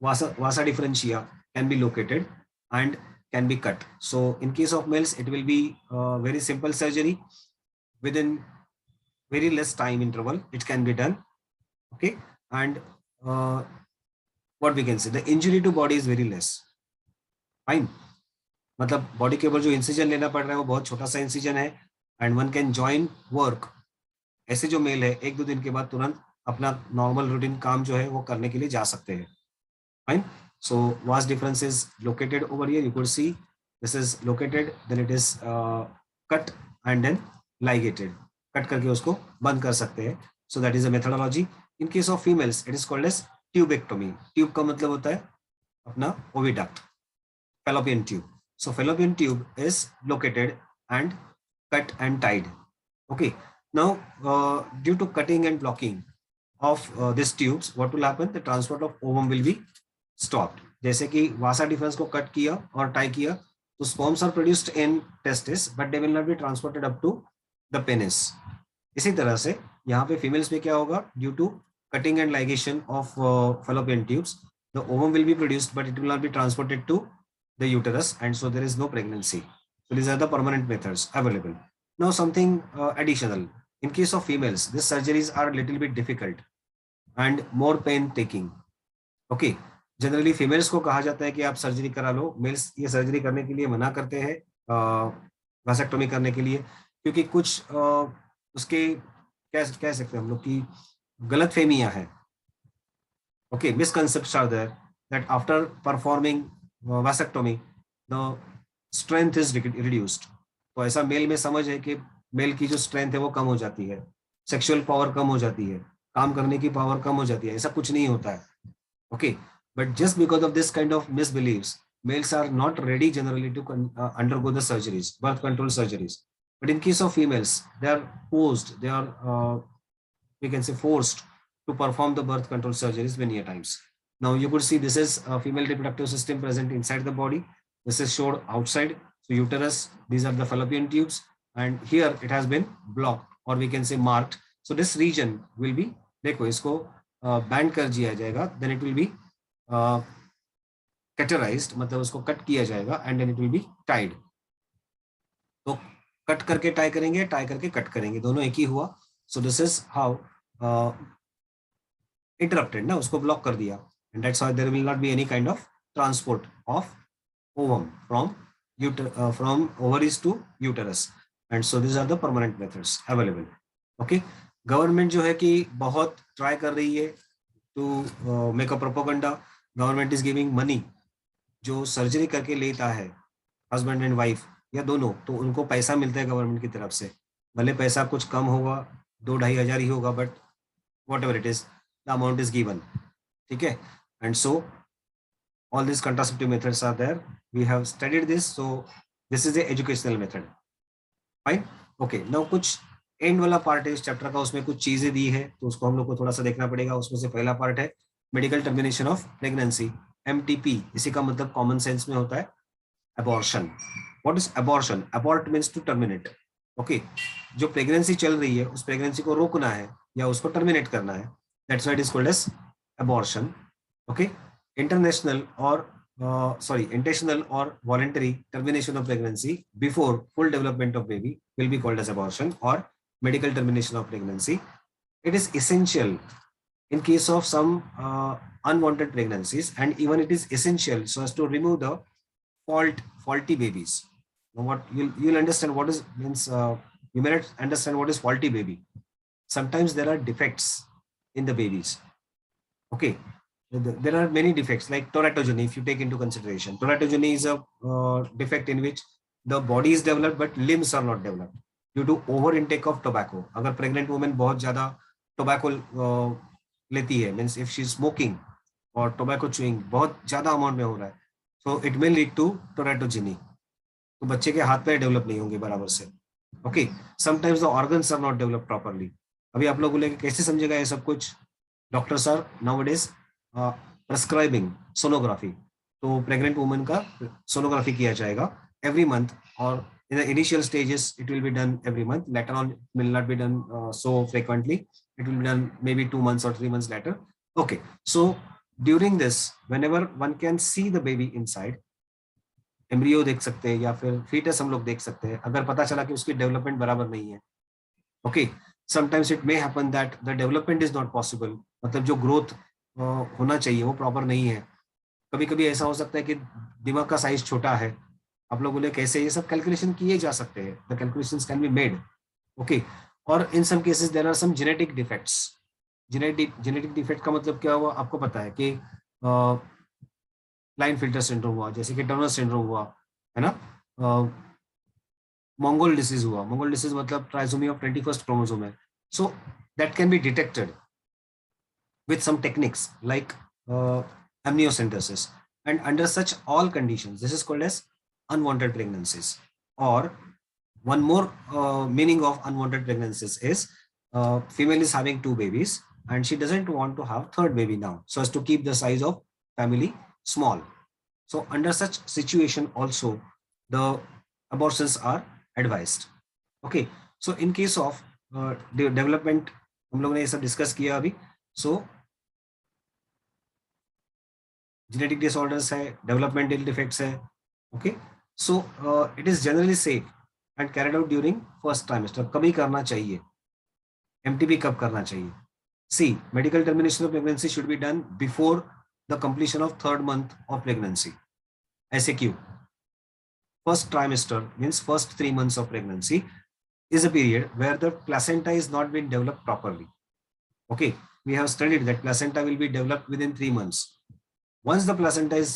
vasa deferentia can be located and can be cut. So in case of males, it will be very simple surgery within very less time interval. It can be done. Okay, and what we can say, the injury to body is very less. Fine. मतलब body के ऊपर जो incision लेना पड़ रहा है वो बहुत छोटा सा इंसिजन है, and one can join work. ऐसे जो मेल है 1-2 दिन के बाद तुरंत अपना नॉर्मल रूटीन काम जो है वो करने के लिए जा सकते हैं. Fine. So vas difference is located over here. You could see this is located, then it is cut and then ligated. Cut करके उसको बंद कर सकते हैं. So that is a methodology. In case of females, it is called as tubectomy. Tube का मतलब होता है अपना oviduct, fallopian tube. So fallopian tube is located and cut and tied. Okay. Now due to cutting and blocking of these tubes, what will happen? The transport of ovum will be stopped. जैसे कि वासा difference को cut किया और tie किया तो sperms are produced in testis but they will not be transported up to the penis. इसी तरह से यहाँ पे फीमेल्स में क्या होगा? Due to cutting and ligation of Fallopian tubes the ovum will be produced but it will not be transported to the uterus and so there is no pregnancy. So these are the permanent methods available. Now something additional. In case of females, these surgeries are a little bit difficult and more pain taking. Okay. Generally females को कहा जाता है कि आप surgery करा लो. Mails ये surgery करने के लिए मना करते हैं, वासेक्टोमी करने के लिए, क्योंकि कुछ उसके कह सकते हैं हम लोग की गलत फहमियां हैं. Okay, misconcepts are there that after performing vasectomy the strength is reduced. तो ऐसा मेल में समझ है कि मेल की जो स्ट्रेंथ है वो कम हो जाती है, सेक्सुअल पावर कम हो जाती है, काम करने की पावर कम हो जाती है. ऐसा कुछ नहीं होता है. Okay, but just because of this kind of misbeliefs, males are not ready generally to undergo the surgeries, birth control surgeries. But in case of females, they are we can say forced to perform the birth control surgeries many a times. Now you could see this is a female reproductive system present inside the body. This is showed outside. So uterus, these are the fallopian tubes, and here it has been blocked or we can say marked. So this region will be, देखो इसको band कर दिया जाएगा, then it will be कैटराइज्ड, मतलब उसको cut किया जाएगा and then it will be tied. तो कट करके टाई करेंगे, टाई करके कट करेंगे, दोनों एक ही हुआ. So this is how interrupted ना, उसको ब्लॉक कर दिया, and that's why there will not be any kind of transport of ovum from ovaries to uterus, and so these are the permanent methods available. Okay, government जो है कि बहुत try कर रही है to make a propaganda. Government is giving money. जो surgery करके लेता है हस्बैंड एंड वाइफ या दोनों, तो उनको पैसा मिलता है गवर्नमेंट की तरफ से. भले पैसा कुछ कम होगा, 2-2,500 ही होगा, but what ever it is, the amount is given. ठीक है, and so all these contraceptive methods are there. We have studied this, so this is the educational method. Fine. Okay, now कुछ एंड वाला part है इस chapter का, उसमें कुछ चीजें दी है तो उसको हम लोग को थोड़ा सा देखना पड़ेगा. उसमें से पहला पार्ट है medical termination of pregnancy, MTP. इसी का मतलब कॉमन सेंस में होता है abortion. What is abortion? Abort means to terminate. Okay, जो प्रेगनेंसी चल रही है उस प्रेगनेंसी को रोकना है या उसको टर्मिनेट करना है, that's why it is called as abortion. Okay, international intentional or voluntary termination of pregnancy before full development of baby will be called as abortion or medical termination of pregnancy. It is essential in case of some unwanted pregnancies, and even it is essential so as to remove the faulty babies. Now what you'll understand what is means, you may not understand what is faulty baby. Sometimes there are defects in the babies. Okay, there are many defects like teratogeny. If you take into consideration, teratogeny is a defect in which the body is developed but limbs are not developed due to over intake of tobacco. अगर pregnant woman बहुत ज्यादा tobacco लेती है, means if she is smoking और tobacco chewing बहुत ज्यादा amount में हो रहा है, so it may lead to teratogeny. तो बच्चे के हाथ पैर डेवलप नहीं होंगे बराबर से. Okay, sometimes the organs are not develop properly. अभी आप लोग बोलेंगे कैसे समझेगा ये सब कुछ? Doctors are nowadays prescribing sonography. तो प्रेग्नेंट वुमन का सोनोग्राफी किया जाएगा एवरी मंथ, और in the initial stages it will be done every month. Later on it will not be done so frequently. It will be done maybe 2 months or 3 months later. Okay, so during this, whenever one can see the baby inside, embryo देख सकते हैं या फिर foetus हम लोग देख सकते हैं, अगर पता चला कि उसकी डेवलपमेंट बराबर नहीं है. Okay, sometimes it may happen that the development is not possible. मतलब जो ग्रोथ होना चाहिए वो प्रॉपर नहीं है. कभी कभी ऐसा हो सकता है कि दिमाग का साइज छोटा है. आप लोग बोले कैसे? ये सब कैलकुलेशन किए जा सकते हैं. The calculations can be made. Okay, और in some cases there are some genetic defects. Genetic defect का मतलब क्या हुआ? आपको पता है कि लाइन फिल्टर सिंड्रोम हुआ, जैसे कि टर्नर सिंड्रोम हुआ, है ना, मंगोल डिसीज हुआ. मंगोल डिसीज मतलब ट्राइसोमी ऑफ 21st क्रोमोसोम है. So that can be detected with some techniques like amniocentesis, and under such all conditions this is called as unwanted pregnancies. Or one more meaning of unwanted pregnancies is female is having 2 babies and she doesn't want to have third baby now so as to keep the size of family small. So under such situation also the abortions are advised. Okay, so in case of development, हम लोग ने ये सब discuss किया अभी. So genetic disorders है, developmental defects है. Okay, so it is generally safe and carried out during first trimester. कभी करना चाहिए. एमटीपी कब करना चाहिए? See, medical termination of pregnancy should be done before the completion of 3rd month of pregnancy. ऐसे क्यों? First trimester means first 3 months of pregnancy is a period where the placenta is not been developed properly. Okay, we have studied that placenta will be developed within 3 months. Once the placenta is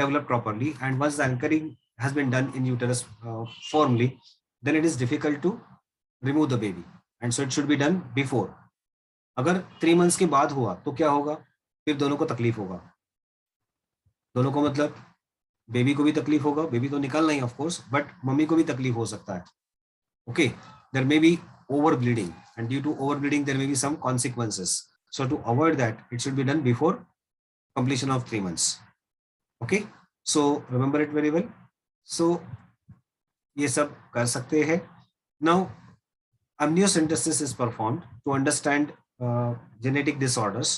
developed properly and once the anchoring has been done in uterus firmly, then it is difficult to remove the baby, and so it should be done before. अगर 3 months के बाद हुआ तो क्या होगा? फिर दोनों को तकलीफ होगा. दोनों को मतलब बेबी को भी तकलीफ होगा, बेबी तो निकलना ही ऑफ कोर्स, बट मम्मी को भी तकलीफ हो सकता है. Okay, there may be overbleeding, and due to overbleeding there may be some consequences. So to avoid that, it should be done before completion of 3 months. Okay, so remember it very well. So ये सब कर सकते हैं. Now amniocentesis is performed to understand genetic disorders,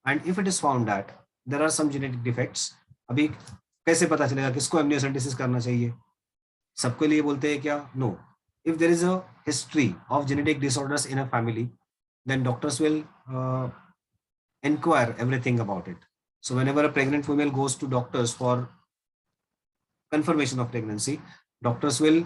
and if it is found that there are some genetic defects, अभी कैसे पता चलेगा किसको amniocentesis करना चाहिए? सबके लिए बोलते हैं क्या? No. If there is a history of genetic disorders in a family, then doctors will inquire everything about it. So whenever a pregnant female goes to doctors for confirmation of pregnancy, doctors will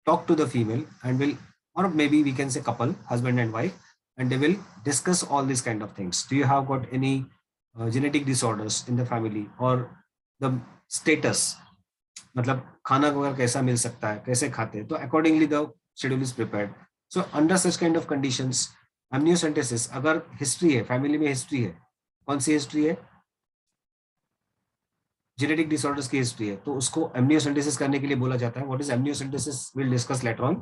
talk to the female and will, or maybe we can say couple, husband and wife, and they will discuss all these kind of things. Do you have got any genetic disorders in the family, or the status, मतलब खाना वगैरह कैसा मिल सकता है, कैसे खाते हैं, तो accordingly the schedule is prepared. So under such kind of conditions amniocentesis, अगर हिस्ट्री है, फैमिली में हिस्ट्री है, कौन सी हिस्ट्री है, जेनेटिक डिसऑर्डर्स की हिस्ट्री है, तो उसको एमनियोसेंटेसिस करने के लिए बोला जाता है. What is amniocentesis, will discuss later on.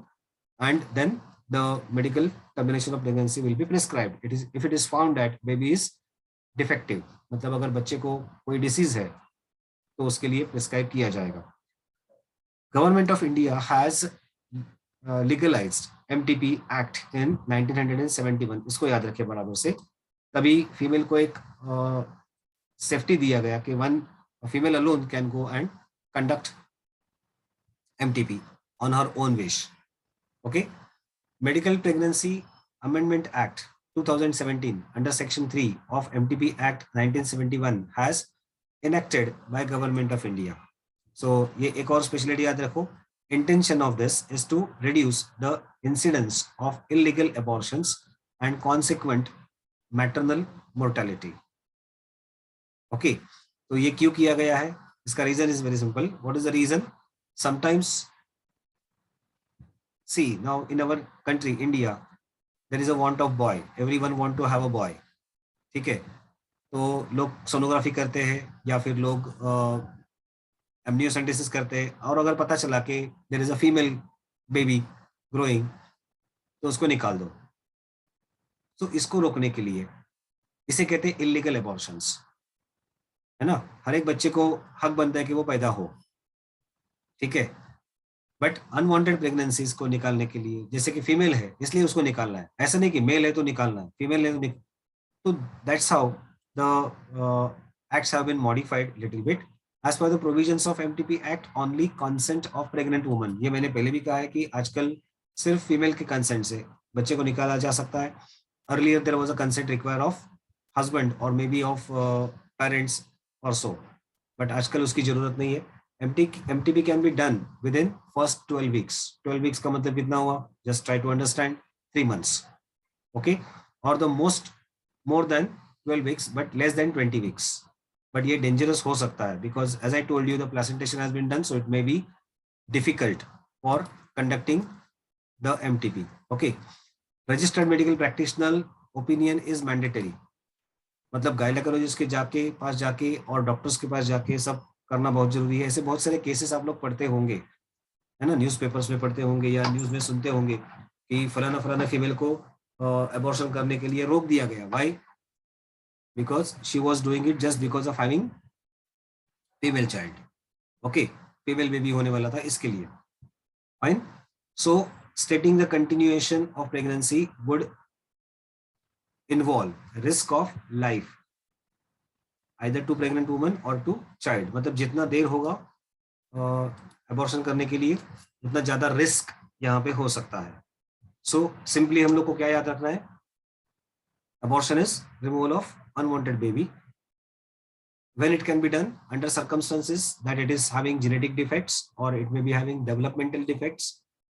And then the medical termination of pregnancy will be prescribed. It is if it is found that baby is defective, मतलब अगर बच्चे को कोई डिसीज है तो उसके लिए प्रिस्क्राइब किया जाएगा. Government of India has legalized MTP Act in 1971. इसको याद रखिए बराबर से. तभी फीमेल को एक सेफ्टी दिया गया कि one female alone can go and conduct MTP on her own wish. Okay. Medical Pregnancy Amendment Act 2017 under Section 3 of MTP Act 1971 has enacted by Government of India. So ये एक और speciality याद रखो. Intention of this is to reduce the incidence of illegal abortions and consequent maternal mortality. Okay. तो ये क्यों किया गया है, इसका reason is very simple. What is the reason? Sometimes see now in our country India there is a want of boy, everyone want to have a boy. ठीक है, तो लोग सोनोग्राफी करते हैं या फिर लोग एमनियोसेंटेसिस करते हैं, और अगर पता चला कि there is a female baby growing तो उसको निकाल दो. तो इसको रोकने के लिए इसे कहते हैं इलीगल एबॉर्शंस, है ना. हर एक बच्चे को हक बनता है कि वो पैदा हो, ठीक है. बट अनवांटेड प्रेगनेंसीज को निकालने के लिए, जैसे कि फीमेल है इसलिए उसको निकालना है, ऐसा नहीं कि मेल है तो निकालना है, फीमेल है तो that's how the acts have been modified little bit. As per the provisions of MTP act only consent of pregnant woman. ये मैंने पहले भी कहा है कि आजकल सिर्फ फीमेल के कंसेंट से बच्चे को निकाला जा सकता है. Earlier there was a consent require of husband और मे बी ऑफ पेरेंट्स और सो, बट आजकल उसकी जरूरत नहीं है. MTP can be done within first 12 weeks. 12 weeks का मतलब कितना हुआ, just try to understand, 3 months. Okay, और the more than 12 weeks but less than 20 weeks. But ये डेंजरस हो सकता है because as I told you the placentation has been done, so it may be difficult for conducting the MTP. Okay, registered medical practitioner opinion is mandatory. मतलब gynaecologist के पास जाके और doctors के पास जाके सब करना बहुत जरूरी है. ऐसे बहुत सारे केसेस आप लोग पढ़ते होंगे, है ना, न्यूज़पेपर्स में पढ़ते होंगे या न्यूज़ में सुनते होंगे कि फलाना फलाना फीमेल को एबॉर्शन करने के लिए रोक दिया गया. Why? Because she was doing it just because of having female child. Okay, female baby होने वाला था इसके लिए. Fine. So stating the continuation of pregnancy would involve risk of life either to pregnant woman or to child. मतलब जितना देर होगा abortion करने के लिए उतना ज्यादा रिस्क यहाँ पे हो सकता है. सो सिंपली हम लोग को क्या याद रखना है, abortion is removal of unwanted baby when it can be done under circumstances that it is having genetic defects or it may be having developmental defects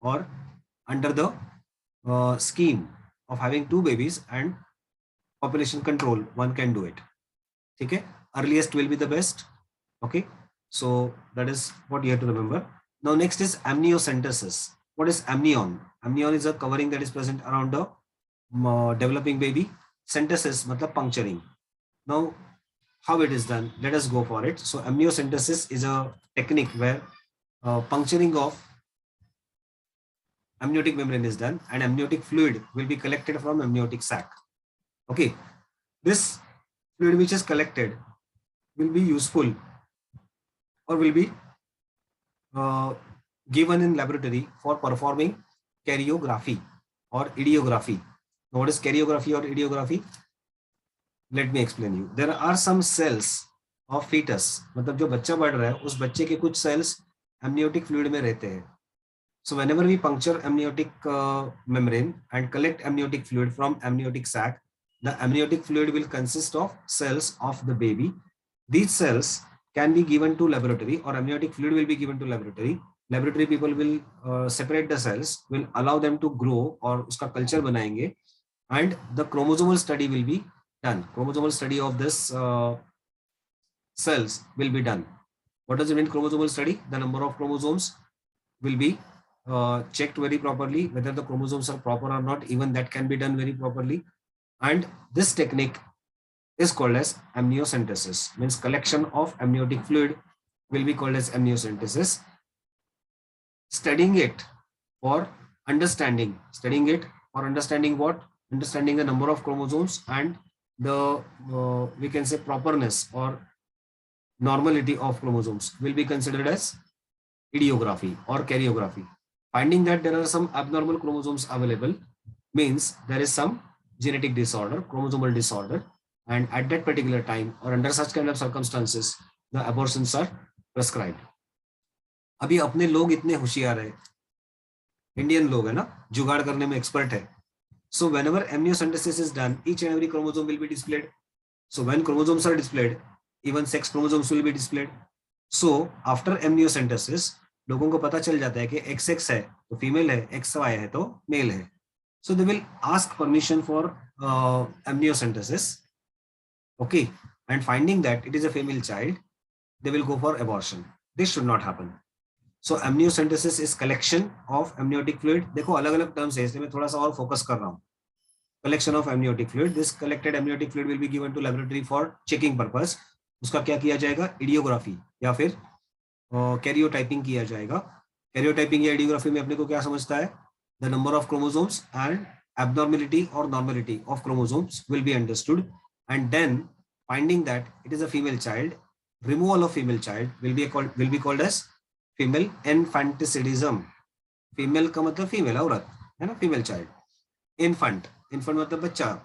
or under the scheme of having 2 babies and population control, one can do it. ठीक है, earliest will be the best. Okay, so that is what you have to remember. Now next is amniocentesis. What is amnion? Amnion is a covering that is present around the developing baby. Centesis मतलब puncturing. Now how it is done, let us go for it. So amniocentesis is a technique where puncturing of amniotic membrane is done and amniotic fluid will be collected from amniotic sac. Okay, this fluid which is collected will be useful or will be given in laboratory for performing karyography or idiography. Now, what is karyography or idiography? Let me explain you. There are some cells of fetus, मतलब जो बच्चा बढ़ रहा है उस बच्चे के कुछ cells amniotic fluid में रहते हैं. So whenever we puncture amniotic membrane and collect amniotic fluid from amniotic sac, the amniotic fluid will consist of cells of the baby. These cells can be given to laboratory, or amniotic fluid will be given to laboratory. Laboratory people will separate the cells, will allow them to grow, और उसका culture बनाएंगे, and the chromosomal study will be done. Chromosomal study of this cells will be done. What does it mean, chromosomal study? The number of chromosomes will be checked very properly, whether the chromosomes are proper or not, even that can be done very properly. And this technique is called as amniocentesis, means collection of amniotic fluid will be called as amniocentesis. Studying it for understanding, what? Understanding the number of chromosomes and the we can say properness or normality of chromosomes will be considered as idiography or karyography. Finding that there are some abnormal chromosomes available means there is some genetic disorder, chromosomal disorder, and at that particular time or under such kind of circumstances, the abortions are prescribed. अभी अपने लोग इतने होशियार है, Indian लोग है ना, जुगाड़ करने में एक्सपर्ट है. So whenever amniocentesis is done, each and every chromosome will be displayed. So when chromosomes are displayed, even sex chromosomes will be displayed. So after amniocentesis, लोगों को पता चल जाता है कि XX है तो फीमेल है, XY है तो मेल है. So they will ask permission for amniocentesis. Okay, and finding that it is a female child, they will go for abortion. This should not happen. So amniocentesis is collection of amniotic fluid. देखो अलग अलग terms है, इसलिए मैं थोड़ा सा और focus कर रहा हूँ. Collection of amniotic fluid. This collected amniotic fluid will be given to laboratory for checking purpose. उसका क्या किया जाएगा? इडियोग्राफी या फिर कैरियोटाइपिंग किया जाएगा. कैरियोटाइपिंग या इडियोग्राफी में अपने को क्या समझता है? The number of chromosomes and abnormality or normality of chromosomes will be understood, and then finding that it is a female child, removal of female child will be called as female infanticidism. Female का मतलब female औरत है ना, female child. Infant मतलब बच्चा,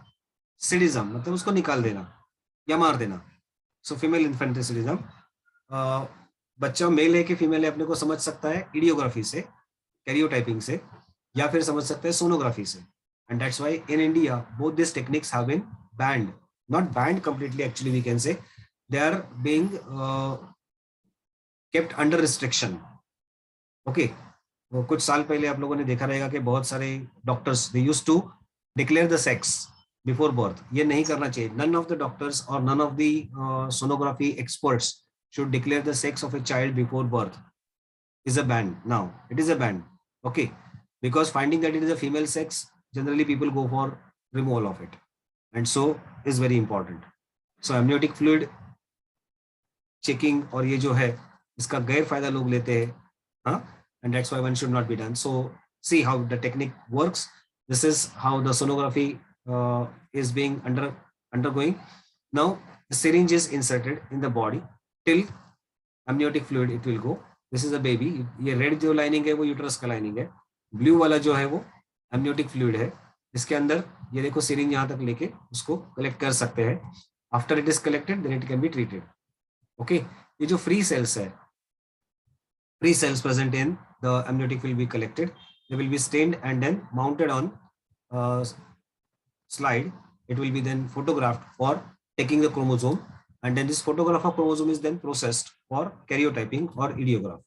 सिडिज्म मतलब उसको निकाल देना या मार देना. So female infanticidism. बच्चा मेल है कि फीमेल है अपने को समझ सकता है इडियोग्राफी से, कैरियोटाइपिंग से, या फिर समझ सकते हैं सोनोग्राफी से. And that's why in India both this techniques have been banned, not banned completely, actually we can say they are being kept under restriction. Okay, कुछ साल पहले आप लोगों ने देखा रहेगा कि बहुत सारे doctors they used to declare the sex before birth. ये नहीं करना चाहिए. नन ऑफ द डॉक्टर्स और none of the sonography experts should declare the sex of a child before birth. Is a ban. Now it is a ban. Okay, because finding that it is a female sex, generally people go for removal of it, and so is very important. So amniotic fluid checking और ये जो है इसका गैर फायदा लोग लेते हैं, हाँ, and that's why one should not be done. So see how the technique works. This is how the sonography is being undergoing. Now the syringe is inserted in the body till amniotic fluid it will go. This is a baby. ये red जो lining है वो uterus का lining है, blue वाला जो है वो amniotic fluid है. इसके अंदर ये देखो सिरिंज यहाँ तक लेके उसको कलेक्ट कर सकते हैं. After it is collected then it can be treated. Okay, ये जो फ्री सेल्स है, free cells present in the amniotic will be collected. They will be stained and then mounted on slide. It will be then photographed for taking the chromosome, and then this photograph of chromosome is then processed for karyotyping or idiograph.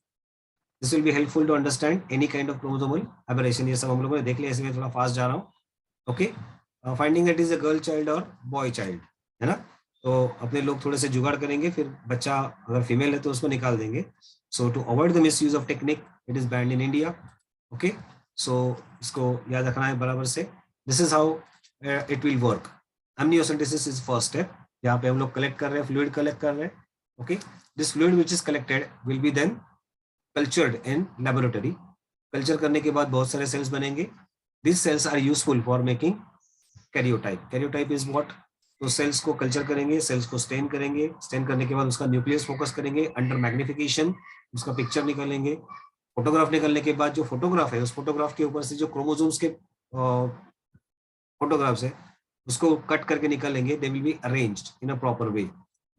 This will be helpful to understand any kind of chromosomal aberration. ये सब हम लोगों ने देख लिया, इसमें थोड़ा fast जा रहा हूँ. Okay, finding that is a girl child और बॉय चाइल्ड, है ना. तो अपने लोग थोड़े से जुगाड़ करेंगे, फिर बच्चा अगर फीमेल है तो उसको निकाल देंगे. So to avoid the misuse of technique, it is banned in India. Okay, so इसको याद रखना है बराबर से. This is how it will work. Amniocentesis is first step. यहाँ पे हम लोग कलेक्ट कर रहे हैं, फ्लूइड कलेक्ट कर रहे हैं. Okay, this fluid which is collected will be then cultured in laboratory. Culture करने के बाद बहुत सारे सेल्स बनेंगे. These cells are useful for making karyotype. Karyotype is what? तो सेल्स को कल्चर करेंगे, सेल्स को स्टेन करेंगे, स्टेन करने के बाद उसका न्यूक्लियस फोकस करेंगे, अंडर मैग्निफिकेशन उसका पिक्चर निकालेंगे. फोटोग्राफ निकलने के बाद जो फोटोग्राफ है, उस फोटोग्राफ के ऊपर से जो क्रोमोसोम्स के फोटोग्राफ्स है उसको कट करके निकालेंगे. दे will be arranged in a proper way.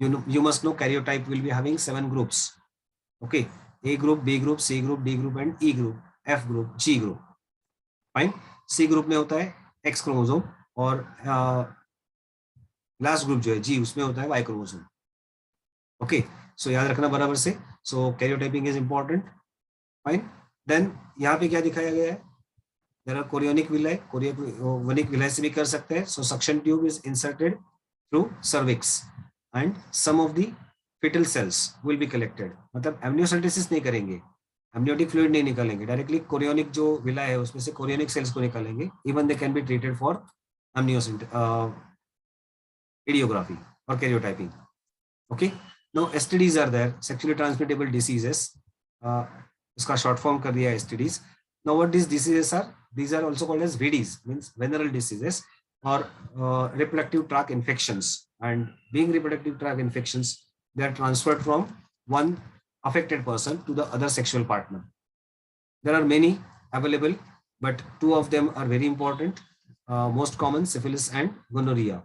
You must know karyotype will be having 7 groups. Okay, A group, B group, C group, D group and E group, F group, G group. Fine. C group में होता है X chromosome और last group जो है G, उसमें होता है Y chromosome. Okay, सो याद रखना बराबर से. So karyotyping is important. Fine. Then यहाँ पे क्या दिखाया गया है? There are chorionic villi. Chorionic villi से भी कर सकते हैं. So suction tube is inserted through cervix and some of the fetal cells will be collected. मतलब एमनियोसेंटेसिस नहीं करेंगे, एमनियोटिक फ्लूइड नहीं निकालेंगे, डायरेक्टली कोरियोनिक जो विला है उसमें से कोरियोनिक सेल्स को निकालेंगे. Even they can be treated for amniocentesis idiography और karyotyping. Okay, no STDs are there, sexually transmittable diseases. इसका शॉर्ट फॉर्म कर दिया है STDs. Now what this diseases are? These are also called as VDs, means venereal diseases or reproductive tract infections. And being reproductive tract infections, they are transferred from one affected person to the other sexual partner. There are many available, but two of them are very important. Most common, syphilis and gonorrhea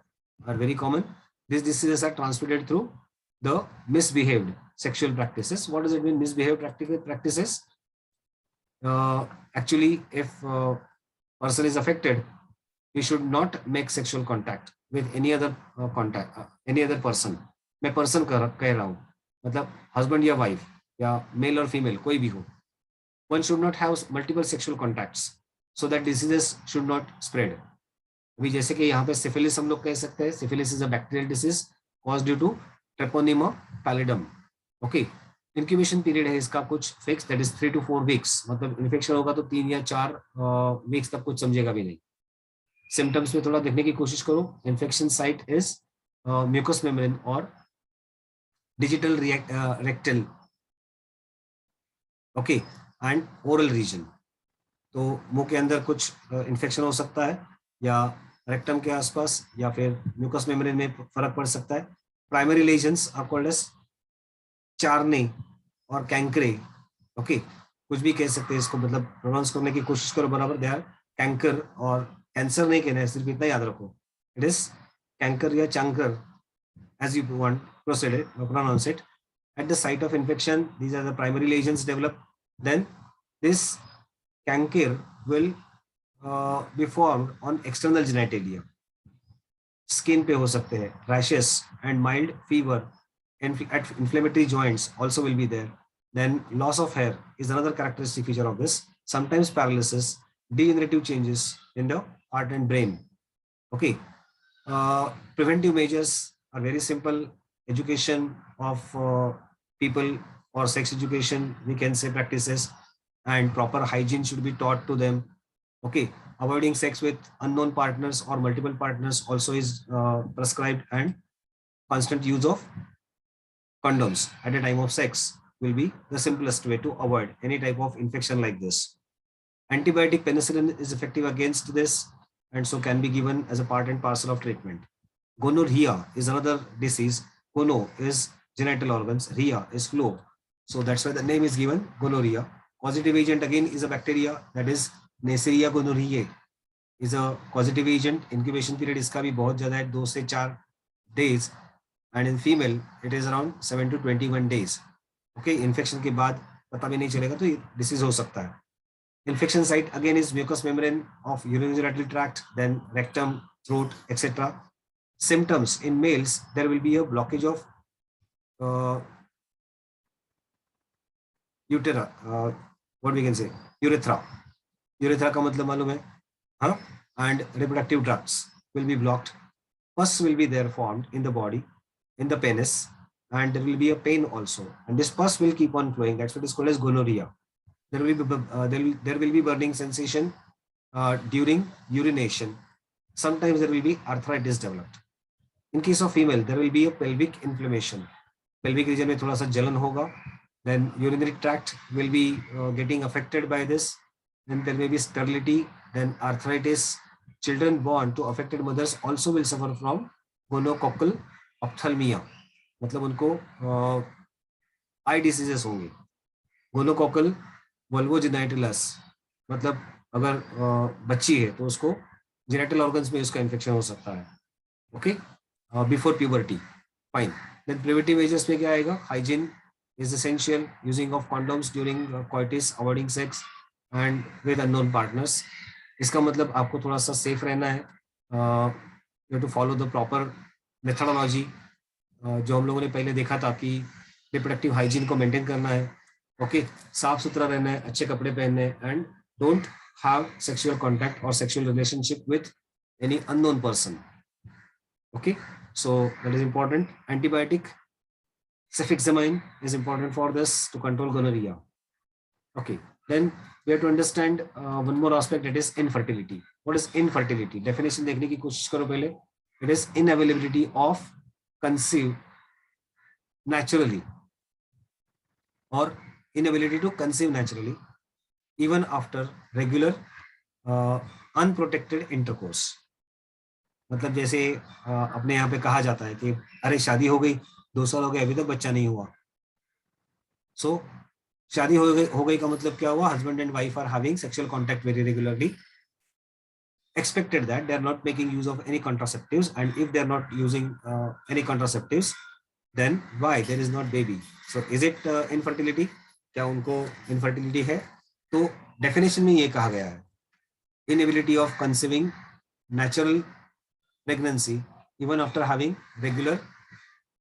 are very common. These diseases are transmitted through the misbehaved sexual practices. What does it mean, misbehaved practices? Actually, if person is affected, he should not make sexual contact with any other any other person. मैं person कह रहा हूँ, मतलब husband या wife या male और female कोई भी हो. One should not have multiple sexual contacts so that diseases should not spread. अभी जैसे कि यहाँ पे syphilis हम लोग कह सकते हैं. Syphilis is a bacterial disease caused due to Treponema pallidum. Okay, incubation period है इसका कुछ fix, that is 3 to 4 weeks. मतलब इन्फेक्शन होगा तो 3 या 4 वीक्स तक कुछ समझेगा भी नहीं. सिम्टम्स में थोड़ा देखने की कोशिश करो. Infection site is mucous membrane और digital rectal. Okay, and oral region. तो मुंह के अंदर कुछ इन्फेक्शन हो सकता है या रेक्टम के आसपास या फिर म्यूकस मेम्ब्रेन में फर्क पड़ सकता है. Primary lesions are called as चारने और कैंकरे. ओके, कुछ भी कह सकते हैं इसको, मतलब प्रोनाउंस करने की कोशिश करो बराबर. दे आर कैंकर, और कैंसर नहीं कहना है, सिर्फ इतना याद रखो. इट इज कैंकर या चांकर, as you want proceed it, pronounce it. At the site of infection, these are the primary lesions develop. Then this canker will be formed on external genitalia. Skin पे हो सकते हैं, rashes and mild fever. At inflammatory joints also will be there. Then loss of hair is another characteristic feature of this. Sometimes paralysis, degenerative changes in the heart and brain. Okay, preventive measures are very simple. Education of people, or sex education, we can say, practices, and proper hygiene should be taught to them. Okay, avoiding sex with unknown partners or multiple partners also is prescribed, and constant use of condoms at a time of sex will be the simplest way to avoid any type of infection like this. Antibiotic penicillin is effective against this, and so can be given as a part and parcel of treatment. Gonorrhea is another disease. Gono is genital organs, rhea is flow, so that's why the name is given gonorrhea. Causative agent again is a bacteria, that is Neisseria gonorrhoeae is a causative agent. Incubation period iska bhi bahut zyada hai, 2 से 4 days, and in female it is around 7 to 21 days. Okay, infection के बाद पता भी नहीं चलेगा तो disease हो सकता है. Infection site again is mucous membrane of urinary tract, then rectum, throat, etc. Symptoms in males, there will be a blockage of what we can say, urethra. Urethra का मतलब मालूम है, हाँ? And reproductive ducts will be blocked. Pus will be there formed in the body, in the penis, and there will be a pain also. And this pus will keep on flowing. That's what is called as gonorrhea. There will be burning sensation during urination. Sometimes there will be arthritis developed. In case of female, there will be a pelvic inflammation. Pelvic region में थोड़ा सा जलन होगा. Then urinary tract will be getting affected by this. Then there may be sterility. Then arthritis. Children born to affected mothers also will suffer from gonococcal ophthalmia. मतलब उनको eye diseases होंगे. Gonococcal vulvogenitalis, मतलब अगर बच्ची है तो उसको genital organs में उसका इन्फेक्शन हो सकता है. Okay, before puberty. Fine. Then preventive measures में क्या आएगा? Hygiene is essential, using of condoms during coitus, avoiding sex and with unknown partners. इसका मतलब आपको थोड़ा सा सेफ रहना है. You have to follow the proper methodology. जो हम लोगों ने पहले देखा था कि रिप्रोडक्टिव हाइजीन को मेंटेन करना है, ओके, साफ सुथरा रहना है, अच्छे कपड़े पहनने हैं, and don't have sexual contact और sexual relationship with any unknown person. Okay, so that is important. Antibiotic cefixamine is important for this to control gonorrhea. Okay, then we have to understand one more aspect, that is infertility. What is infertility? Definition देखने की कोशिश करो पहले. It is inability of conceive naturally or inability to conceive naturally even after regular unprotected intercourse. मतलब जैसे अपने यहाँ पे कहा जाता है कि अरे शादी हो गई, 2 साल हो गए अभी तक बच्चा नहीं हुआ. सो शादी हो गई का मतलब क्या हुआ? Husband and wife are having sexual contact very regularly, expected that they are not making use of any contraceptives, and if they are not using any contraceptives, then why there is not baby? So is it infertility? क्या उनको infertility है? तो definition में ये कहा गया है, inability of conceiving natural pregnancy even after having regular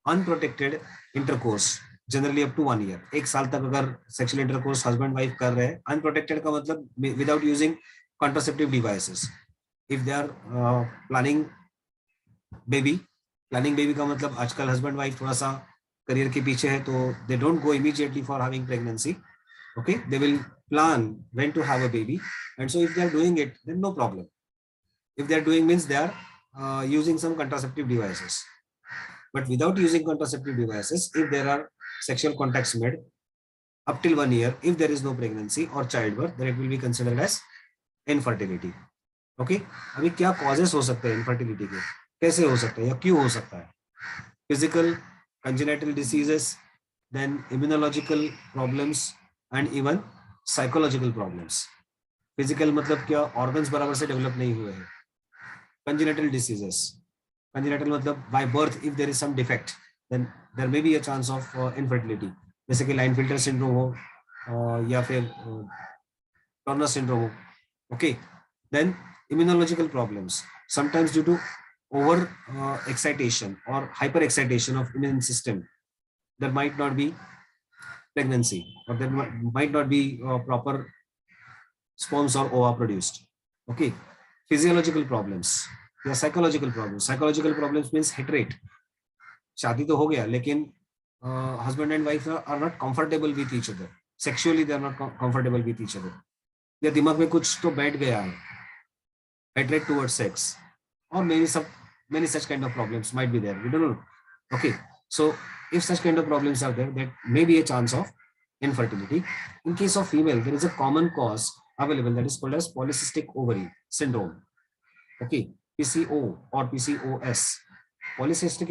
unprotected intercourse, generally up to 1 year. 1 साल तक अगर sexual intercourse husband wife कर रहे हैं, unprotected का मतलब without using contraceptive devices. If they are planning baby का मतलब आजकल husband wife थोड़ा सा करियर के पीछे है, तो they don't go immediately for having pregnancy. Okay, they will plan when to have a baby, and so if they are doing it, then no problem. If they are doing means they are using some contraceptive devices. But without using contraceptive devices, if there are sexual contacts made up till 1 year, if there is no pregnancy or childbirth, then it will be considered as infertility. Okay, अभी क्या causes हो सकते हैं infertility के, कैसे हो सकते हैं या क्यों हो सकता है? Physical, congenital diseases, then immunological problems, and even psychological problems. Physical मतलब क्या? Organs बराबर से develop नहीं हुए हैं. Congenital diseases, congenital मतलब by birth, if there is some defect, then there may be a chance of infertility. जैसे कि Klinefelter syndrome हो या फिर Turner syndrome हो. Okay, then immunological problems, sometimes due to over excitation or hyper excitation of immune system, there might not be pregnancy, or there might not be proper sperms or ova produced. Okay, physiological problems या psychological problems. Psychological problems means hit rate. शादी तो हो गया, लेकिन husband and wife are not comfortable with each other. Sexually they are not comfortable with each other. या दिमाग में कुछ तो बैठ गया है, hatred towards sex, or many such kind of problems might be there. We don't know. Okay, so if such kind of problems are there, that may be a chance of infertility. In case of female, there is a common cause available that is called as polycystic ovary syndrome. Okay, PCO or PCOS. Polycystic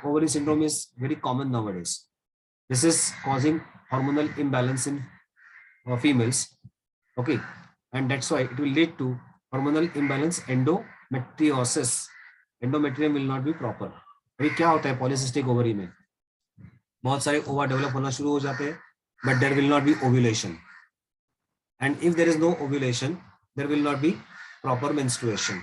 ovary syndrome is very common nowadays. This is causing hormonal imbalance in females. Okay, and that's why it will lead to hormonal imbalance, endometriosis. Endometrium will not be proper. अभी क्या होता है polycystic ovary में? बहुत सारे ओवा develop होना शुरू हो जाते हैं, but there will not be ovulation. And if there is no ovulation, there will not be proper menstruation.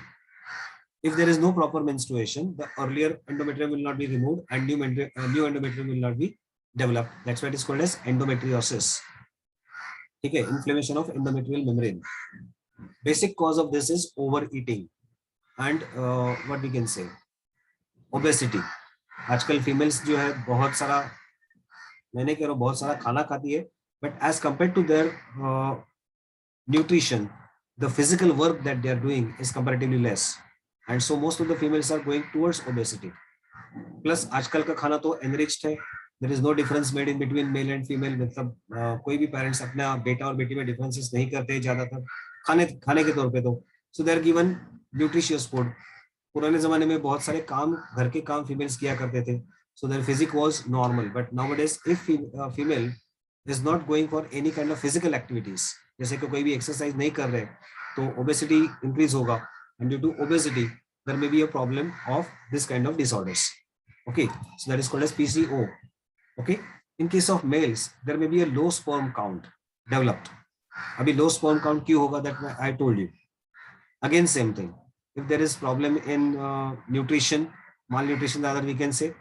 If there is no proper menstruation, the earlier endometrium will not be removed and new endometrium will not be developed. That's why it is called as endometriosis. Okay, inflammation of endometrial membrane. Basic cause of this is overeating and what we can say, obesity. आजकल females जो है बहुत सारा, मैंने कह रहा हूँ बहुत सारा खाना खाती है, but as compared to their nutrition, the physical work that they are doing is comparatively less, and so most of the females are going towards obesity. Plus आजकल का खाना तो enriched है. There is no difference made in between male and female. मतलब कोई भी parents अपना बेटा और बेटी में differences नहीं करते हैं ज्यादातर खाने के तौर पे तो. So they are given nutritious food. पुराने जमाने में बहुत सारे काम, घर के काम females किया करते थे. So their physique was normal. But nowadays, if female is not going for any kind of physical activities, जैसे कि कोई भी exercise नहीं कर रहे, तो obesity increase होगा. And due to obesity, there may be a problem of this kind of disorders. Okay, so that is called as PCO. Okay, in case of males, there may be a low sperm count developed. अभी low sperm count क्यों होगा? That I told you. Again, same thing. If there is problem in nutrition, malnutrition, rather we can say,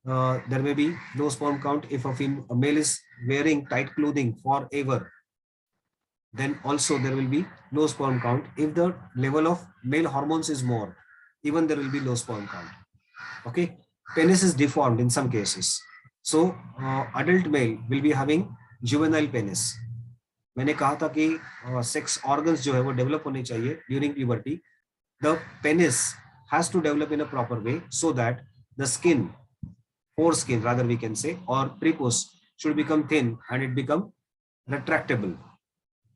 there may be low sperm count if a male is wearing tight clothing forever. Then also there will be low sperm count. If the level of male hormones is more, even there will be low sperm count. Okay, penis is deformed in some cases. So adult male will be having juvenile penis. मैंने कहा था कि sex organs जो है वो develop होने चाहिए during puberty. The penis has to develop in a proper way so that the skin, foreskin rather we can say, or prepuce should become thin and it become retractable.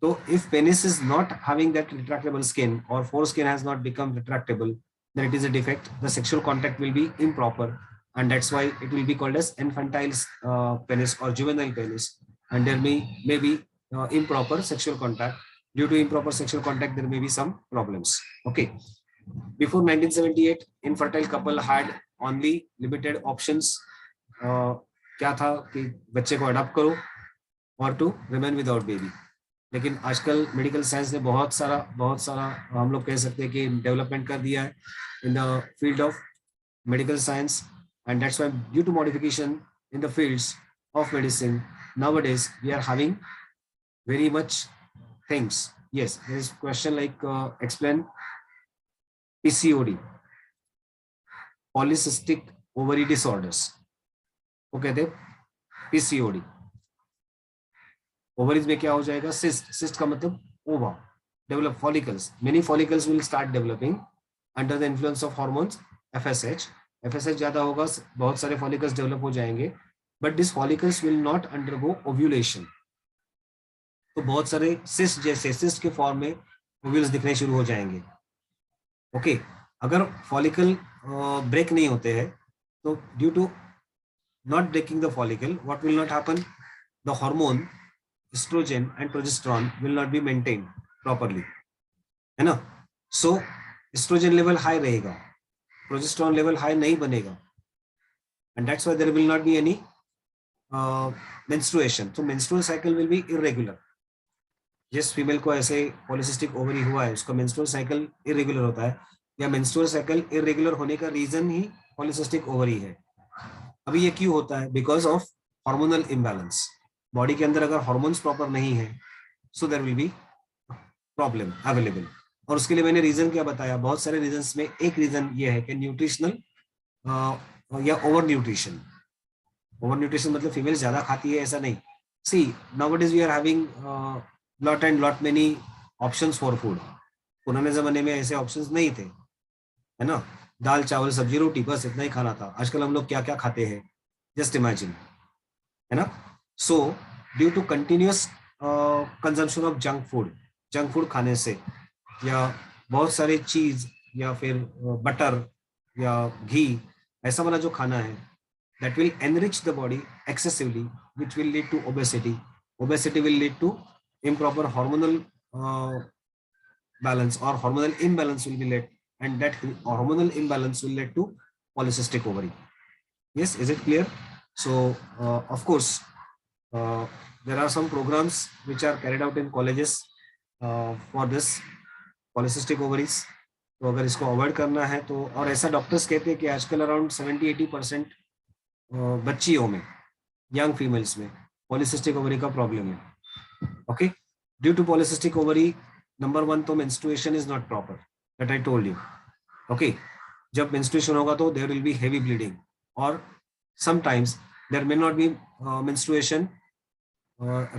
So if penis is not having that retractable skin or foreskin has not become retractable, then it is a defect. The sexual contact will be improper, and that's why it will be called as infantile penis or juvenile penis. And there may be improper sexual contact. Due to improper sexual contact, there may be some problems. Okay. Before 1978, infertile couple had only limited options. क्या था कि बच्चे को adopt करो और to remain without baby. लेकिन आजकल medical science ने बहुत सारा हम लोग कह सकते हैं कि डेवलपमेंट कर दिया है in the field of medical science. And that's why due to modification in the fields of medicine nowadays we are having very much things. Yes, there is question like explain PCOD, polycystic ovary disorders. वो कहते हैं PCOD. Ovaries में क्या हो जाएगा? Cyst का मतलब ओवा. Develop follicles, many follicles will start developing under the influence of hormones. FSH ज्यादा होगा, बहुत सारे फॉलिकल्स डेवलप हो जाएंगे, but this follicles will not undergo ovulation. तो बहुत सारे सिस्ट जैसे सिस्ट के फॉर्म में ओव्यूल्स दिखने शुरू हो जाएंगे. ओके, अगर फॉलिकल ब्रेक नहीं होते हैं तो due to not breaking the follicle, what will not happen? The hormone estrogen and progesterone will not be maintained properly, है ना? So estrogen level high रहेगा, progesterone level high नहीं बनेगा, and that's why there will not be any menstruation. So menstrual cycle will be irregular. जिस female को ऐसे polycystic ovary हुआ है उसका मेंस्ट्रुअल साइकिल इरेगुलर होता है, या मेंस्ट्रुअल साइकिल इरेगुलर होने का रीजन ही पॉलिसिस्टिक ओवरी है. अभी ये क्यों होता है? Because of hormonal imbalance. Body के अंदर अगर हार्मोन्स प्रॉपर नहीं है, so there will be problem available. और उसके लिए मैंने रीजन क्या बताया? बहुत सारे रीजंस में एक रीजन ये है कि न्यूट्रिशनल या ओवर न्यूट्रिशन. ओवर न्यूट्रिशन मतलब फीमेल ज्यादा खाती है ऐसा नहीं. See nowadays we are having lot many options for food. पुराने जमाने में ऐसे ऑप्शंस नहीं थे, है ना? दाल चावल सब्जी रोटी बस इतना ही खाना था. आजकल हम लोग क्या क्या खाते हैं, जस्ट इमेजिन, है ना? So due to continuous consumption of junk food खाने से, या बहुत सारे चीज या फिर बटर या घी ऐसा वाला जो खाना है, that will enrich the body excessively, which will lead to obesity. Obesity will lead to improper hormonal balance, or hormonal imbalance will be led, and that hormonal imbalance will lead to polycystic ovary. Yes, is it clear? So of course there are some programs which are carried out in colleges for this polycystic ovaries. तो अगर इसको avoid करना है तो, और ऐसा doctors कहते हैं कि आजकल अराउंड 70-80% बच्चियों में, यंग फीमेल्स में पॉलिसिस्टिक ओवरी का प्रॉब्लम है. Okay, due to polycystic ovary, number one तो menstruation is not proper, that I told you. Okay, जब menstruation होगा तो there will be heavy bleeding, or sometimes there may not be menstruation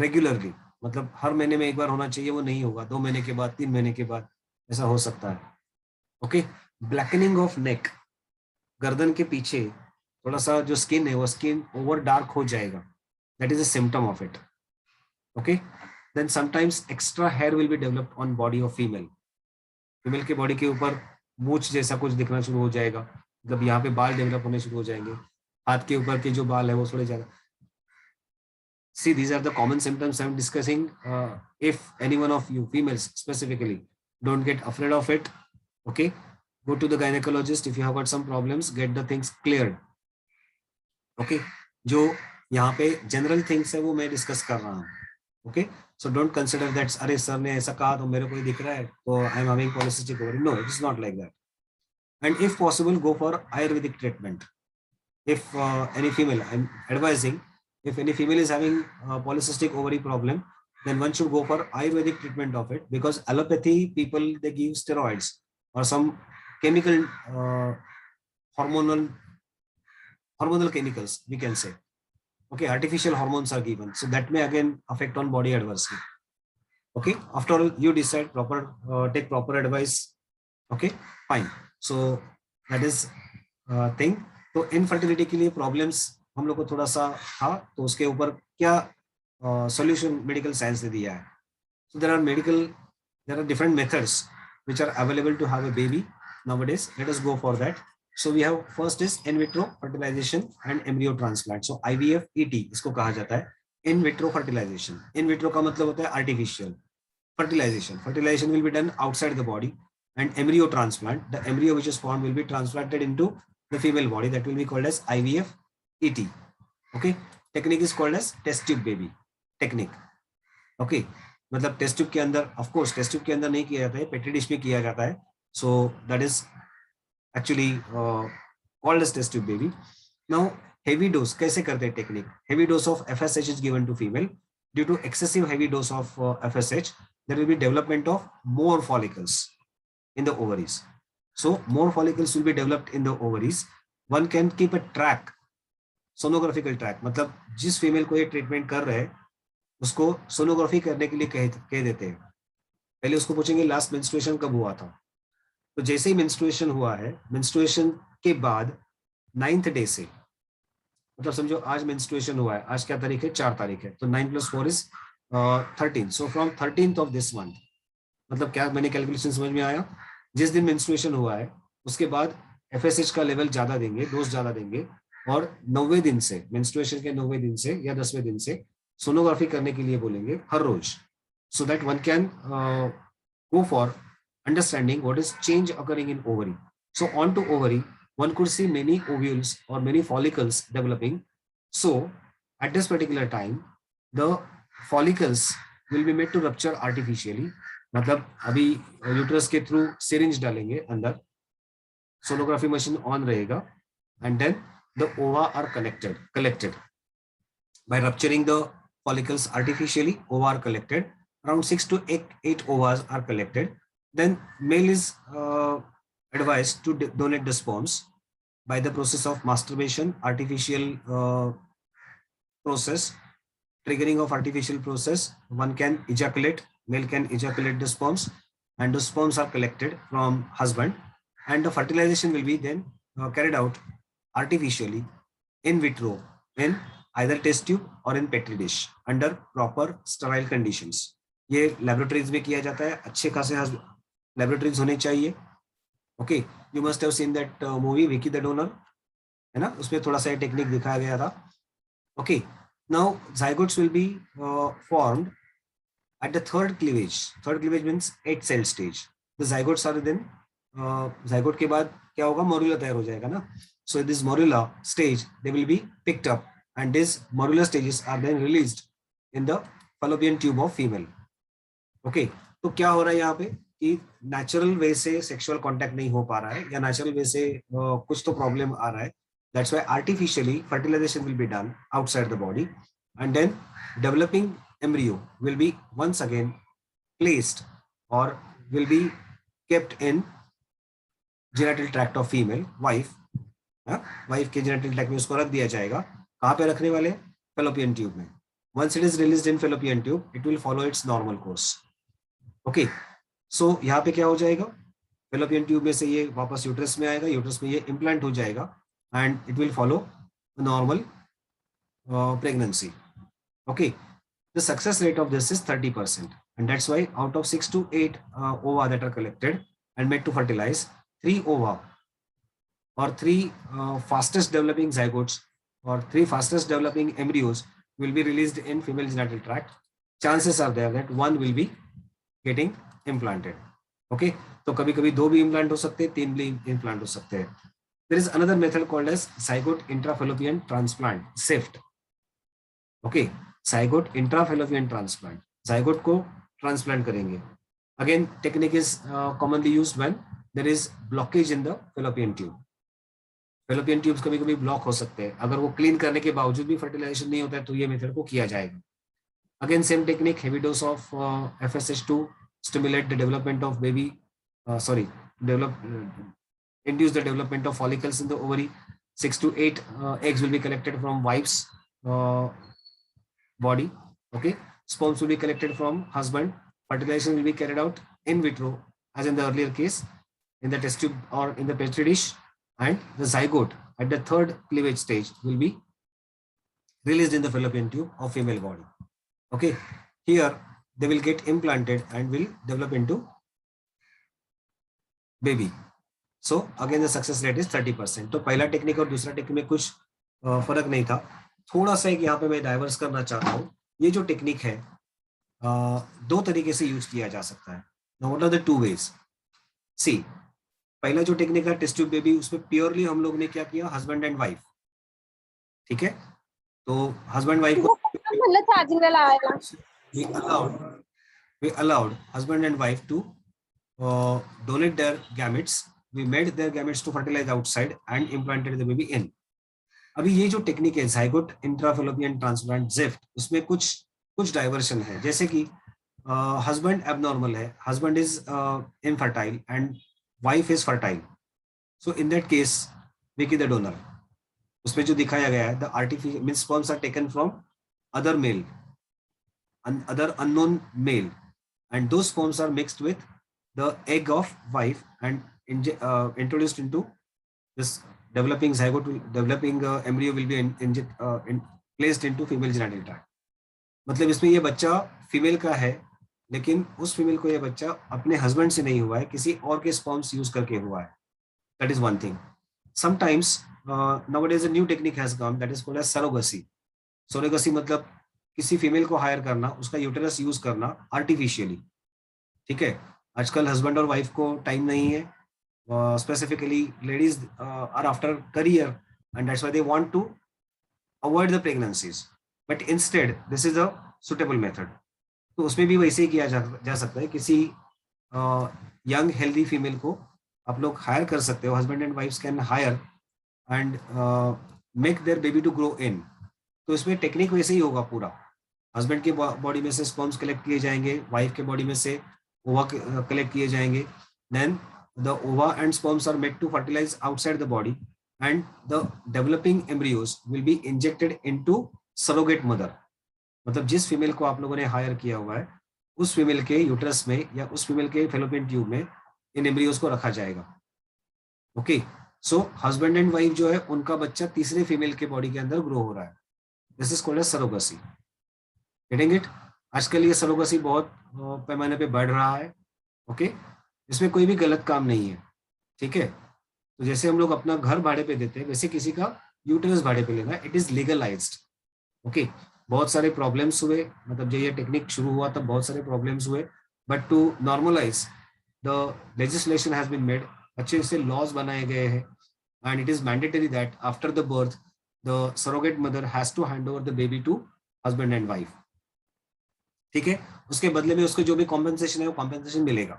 regularly. मतलब हर महीने में एक बार होना चाहिए, वो नहीं होगा. 2 महीने के बाद, 3 महीने के बाद ऐसा हो सकता है. Okay, blackening of neck, गर्दन के पीछे थोड़ा सा जो स्किन है वो स्किन ओवर डार्क हो जाएगा. That is a symptom of it. Okay, then sometimes extra hair will be developed on body of female. Female के बॉडी के ऊपर मूछ जैसा कुछ दिखना शुरू हो जाएगा, मतलब यहाँ पे बाल डेवलप होने शुरू हो जाएंगे. हाथ के ऊपर के जो बाल है वो थोड़े ज्यादा. See, these are the common symptoms I'm discussing. If any one of you females specifically, don't get afraid of it. Okay, go to the gynecologist if you have got some problems, get the things cleared. Okay, जो यहाँ पे general things है वो मैं discuss कर रहा हूँ. Okay, so don't consider that अरे सर ने ऐसा कहा तो मेरे को ही दिख रहा है तो I am having polycystic ovary. No, it is not like that. And if possible, go for Ayurvedic treatment. if any female, I'm advising, if any female is having polycystic ovary problem, then one should go for Ayurvedic treatment of it, because allopathy people, they give steroids or some chemical hormonal chemicals, we can say. Okay, artificial hormones are given, so that may again affect on body adversely. Okay, after all, you decide proper, take proper advice. Okay, fine. So that is thing. तो infertility के लिए problems हम लोग को थोड़ा सा था, तो उसके ऊपर क्या सॉल्यूशन मेडिकल साइंस ने दिया है। So there are different methods which are available to have a baby nowadays. Let us go for that. So we have, first is in vitro fertilization and embryo transplant. So IVF ET इसको कहा जाता है, in vitro fertilization. In vitro का मतलब होता है artificial fertilization. Fertilization will be done outside the body. And embryo transplant, the embryo which is formed will be transplanted into the female body, that will be called as IVF ET. Okay, technique is called as test tube baby technique. Okay, मतलब test tube के अंदर, of course test tube के अंदर नहीं किया जाता है, petri dish में किया जाता है. So that is actually called as test tube baby. Now heavy dose कैसे करते हैं technique? Heavy dose of FSH is given to female. Due to excessive heavy dose of FSH there will be development of more follicles in the ovaries. So more follicles will be developed in the ovaries. One can keep a track, sonographical track. मतलब जिस female को ये treatment कर रहे हैं उसको sonography करने के लिए कह देते हैं. पहले उसको पूछेंगे लास्ट मेंस्ट्रुएशन कब हुआ था. तो जैसे ही मेंस्ट्रुएशन हुआ है, मेंस्ट्रुएशन के बाद 9th डे से, मतलब समझो आज मेंस्ट्रुएशन हुआ है, आज क्या तारीख है? 4 तारीख है, तो 9 + 4 is 13. So from 13th of this month, मतलब क्या मैंने कैलकुलेशन समझ में आया? जिस दिन मेंस्ट्रुएशन हुआ है उसके बाद FSH का लेवल ज्यादा देंगे, डोज ज्यादा देंगे, और 9वें दिन से, मेंस्ट्रुएशन के 9वें दिन से या 10वें दिन से सोनोग्राफी करने के लिए बोलेंगे हर रोज, so that one can go for understanding what is change occurring in ovary. So on to ovary, one could see many ovules or many follicles developing. So at this particular time, the follicles will be made to rupture artificially. मतलब अभी uterus के through syringe डालेंगे अंदर, sonography machine on रहेगा, and then the ova are collected by rupturing the follicles artificially. Ova are collected, around 6 to 8 ovas are collected. Then male is advised to donate the sperms by the process of masturbation, artificial process, triggering of artificial process. One can ejaculate, male can ejaculate the sperms, and the sperms are collected from husband, and the fertilization will be then carried out artificially in vitro in either test tube or in petri dish under proper sterile conditions. ये laboratories में किया जाता है, अच्छे खासे laboratories होने चाहिए. Okay, you must have seen that movie Vicky the Donor, है ना? उसमें थोड़ा सा टेक्निक दिखाया गया था. Okay, now zygotes will be formed at the third cleavage. Third cleavage means 8-cell stage. The zygotes are then zygote के बाद क्या होगा? Morula तैयार हो जाएगा ना. So this morula stage, they will be picked up, and these morula stages are then released in the fallopian tube of female. Okay, तो क्या हो रहा है यहाँ पे कि नेचुरल वे से सेक्सुअल कांटेक्ट नहीं हो पा रहा है, या नेचुरल वे से कुछ तो प्रॉब्लम आ रहा है. That's why artificially fertilization will be done outside the body, and then developing embryo will be once again placed or will be kept in genital tract of female wife. Wife के genetic tract में उसको रख दिया जाएगा. कहाँ पे रखने वाले? फेलोपियन ट्यूब में. Once it is released in fallopian tube, it will follow its normal course. Okay, so यहाँ पे क्या हो जाएगा? फेलोपियन ट्यूब में से ये वापस यूट्रस में आएगा, यूट्रस में ये इम्प्लांट हो जाएगा, and it will follow a normal pregnancy. Okay, the success rate of this is 30%, and that's why out of 6 to 8 ova that are collected and made to fertilize, 3 ova or 3 fastest developing zygotes or 3 fastest developing embryos will be released in female genital tract. Chances are there that 1 will be getting implanted. Okay, तो कभी कभी 2 भी implant हो सकते हैं, 3 भी implant हो सकते हैं. There is another method called as zygote intrafallopian transplant, SIFT. Okay, zygote intrafallopian transplant. zygote को transplant करेंगे. Again, technique is commonly used when there is blockage in the fallopian tube. Fallopian tubes कभी कभी block हो सकते हैं, अगर वो clean करने के बावजूद भी फर्टिलाइजेशन नहीं होता है तो ये मेथड को किया जाएगा. Again same technique, heavy dose of FSH2 stimulate the development of baby, sorry, develop induce the development of follicles in the ovary. 6 to 8 eggs will be collected from wife's uh, body. Okay, sperms will be collected from husband. Fertilization will be carried out in vitro, as in the earlier case, in the test tube or in the petri dish, and the zygote at the third cleavage stage will be released in the fallopian tube of female body. Okay, here they will get implanted and will develop into baby. So again the success rate is 30%. तो पहला technique और दूसरा technique में कुछ फर्क नहीं था. थोड़ा सा एक यहाँ पे मैं डाइवर्स करना चाहता हूँ. ये जो टेक्निक है दो तरीके से यूज किया जा सकता है. Now what are the two ways? See, पहला जो टेक्निक है टेस्ट ट्यूब बेबी, उसमें प्योरली हम लोग ने क्या किया, हस्बैंड एंड वाइफ. ठीक है, तो हस्बैंड वाइफ को we allowed husband and wife to donate their gametes. We made their gametes to fertilize outside and implanted the baby in. अभी ये जो टेक्निक है zygote intrafallopian transplant ZIFT, उसमें कुछ डाइवर्शन है. जैसे कि हस्बैंड एबनॉर्मल है, husband is infertile and wife is fertile. So in that case we key the donor. उसमें जो दिखाया गया है, the artificial means sperms are taken from other male, other unknown male, and those sperms are mixed with the egg of wife and introduced into this developing zygote, developing embryo will be placed into female genital tract. मतलब इसमें ये बच्चा female का है, लेकिन उस female को ये बच्चा अपने हस्बैंड से नहीं हुआ है, किसी और के स्पर्म्स यूज करके हुआ है. That is one thing. Sometimes nowadays a new technique has come that is called as surrogacy. Surrogacy मतलब किसी फीमेल को हायर करना, उसका यूटेरस यूज करना आर्टिफिशियली. ठीक है, आजकल हस्बैंड और वाइफ को टाइम नहीं है. Specifically ladies are after career and that's why they want to avoid the pregnancies, but instead this is a suitable method. तो उसमें भी वैसे ही किया जा सकता है. किसी यंग हेल्दी फीमेल को आप लोग हायर कर सकते हो. Husband and wife can hire and make their baby to grow in. तो इसमें टेक्निक वैसे ही होगा पूरा. हस्बैंड के बॉडी में से स्पर्म्स कलेक्ट किए जाएंगे, वाइफ के बॉडी में से ओवा कलेक्ट किए जाएंगे. Then the ova and sperms are made to fertilize outside the body and the developing embryos will be injected into surrogate mother. मतलब जिस फीमेल को आप लोगों ने हायर किया हुआ है, उस फीमेल के यूट्रस में या उस फीमेल के फेलोपियन ट्यूब में इन एम्ब्रियोज को रखा जाएगा. Okay, so husband and wife जो है उनका बच्चा तीसरे फीमेल के बॉडी के अंदर ग्रो हो रहा है. This is called as surrogacy. Getting it? आजकल ये सरोगेसी बहुत पैमाने पे बढ़ रहा है. ओके, इसमें कोई भी गलत काम नहीं है. ठीक है, तो जैसे हम लोग अपना घर भाड़े पे देते हैं, वैसे किसी का यूटेरस भाड़े पे लेना, इट इज लीगलाइज्ड. ओके, बहुत सारे प्रॉब्लम्स हुए, मतलब जब ये टेक्निक शुरू हुआ तब बहुत सारे प्रॉब्लम्स हुए, but to normalize the legislation has been made. अच्छे से लॉज बनाए गए हैं and it is mandatory that after the birth the surrogate mother has to hand over the baby to husband and wife. ठीक है, उसके बदले में उसको जो भी कॉम्पेंसेशन है वो कॉम्पेंसेशन मिलेगा.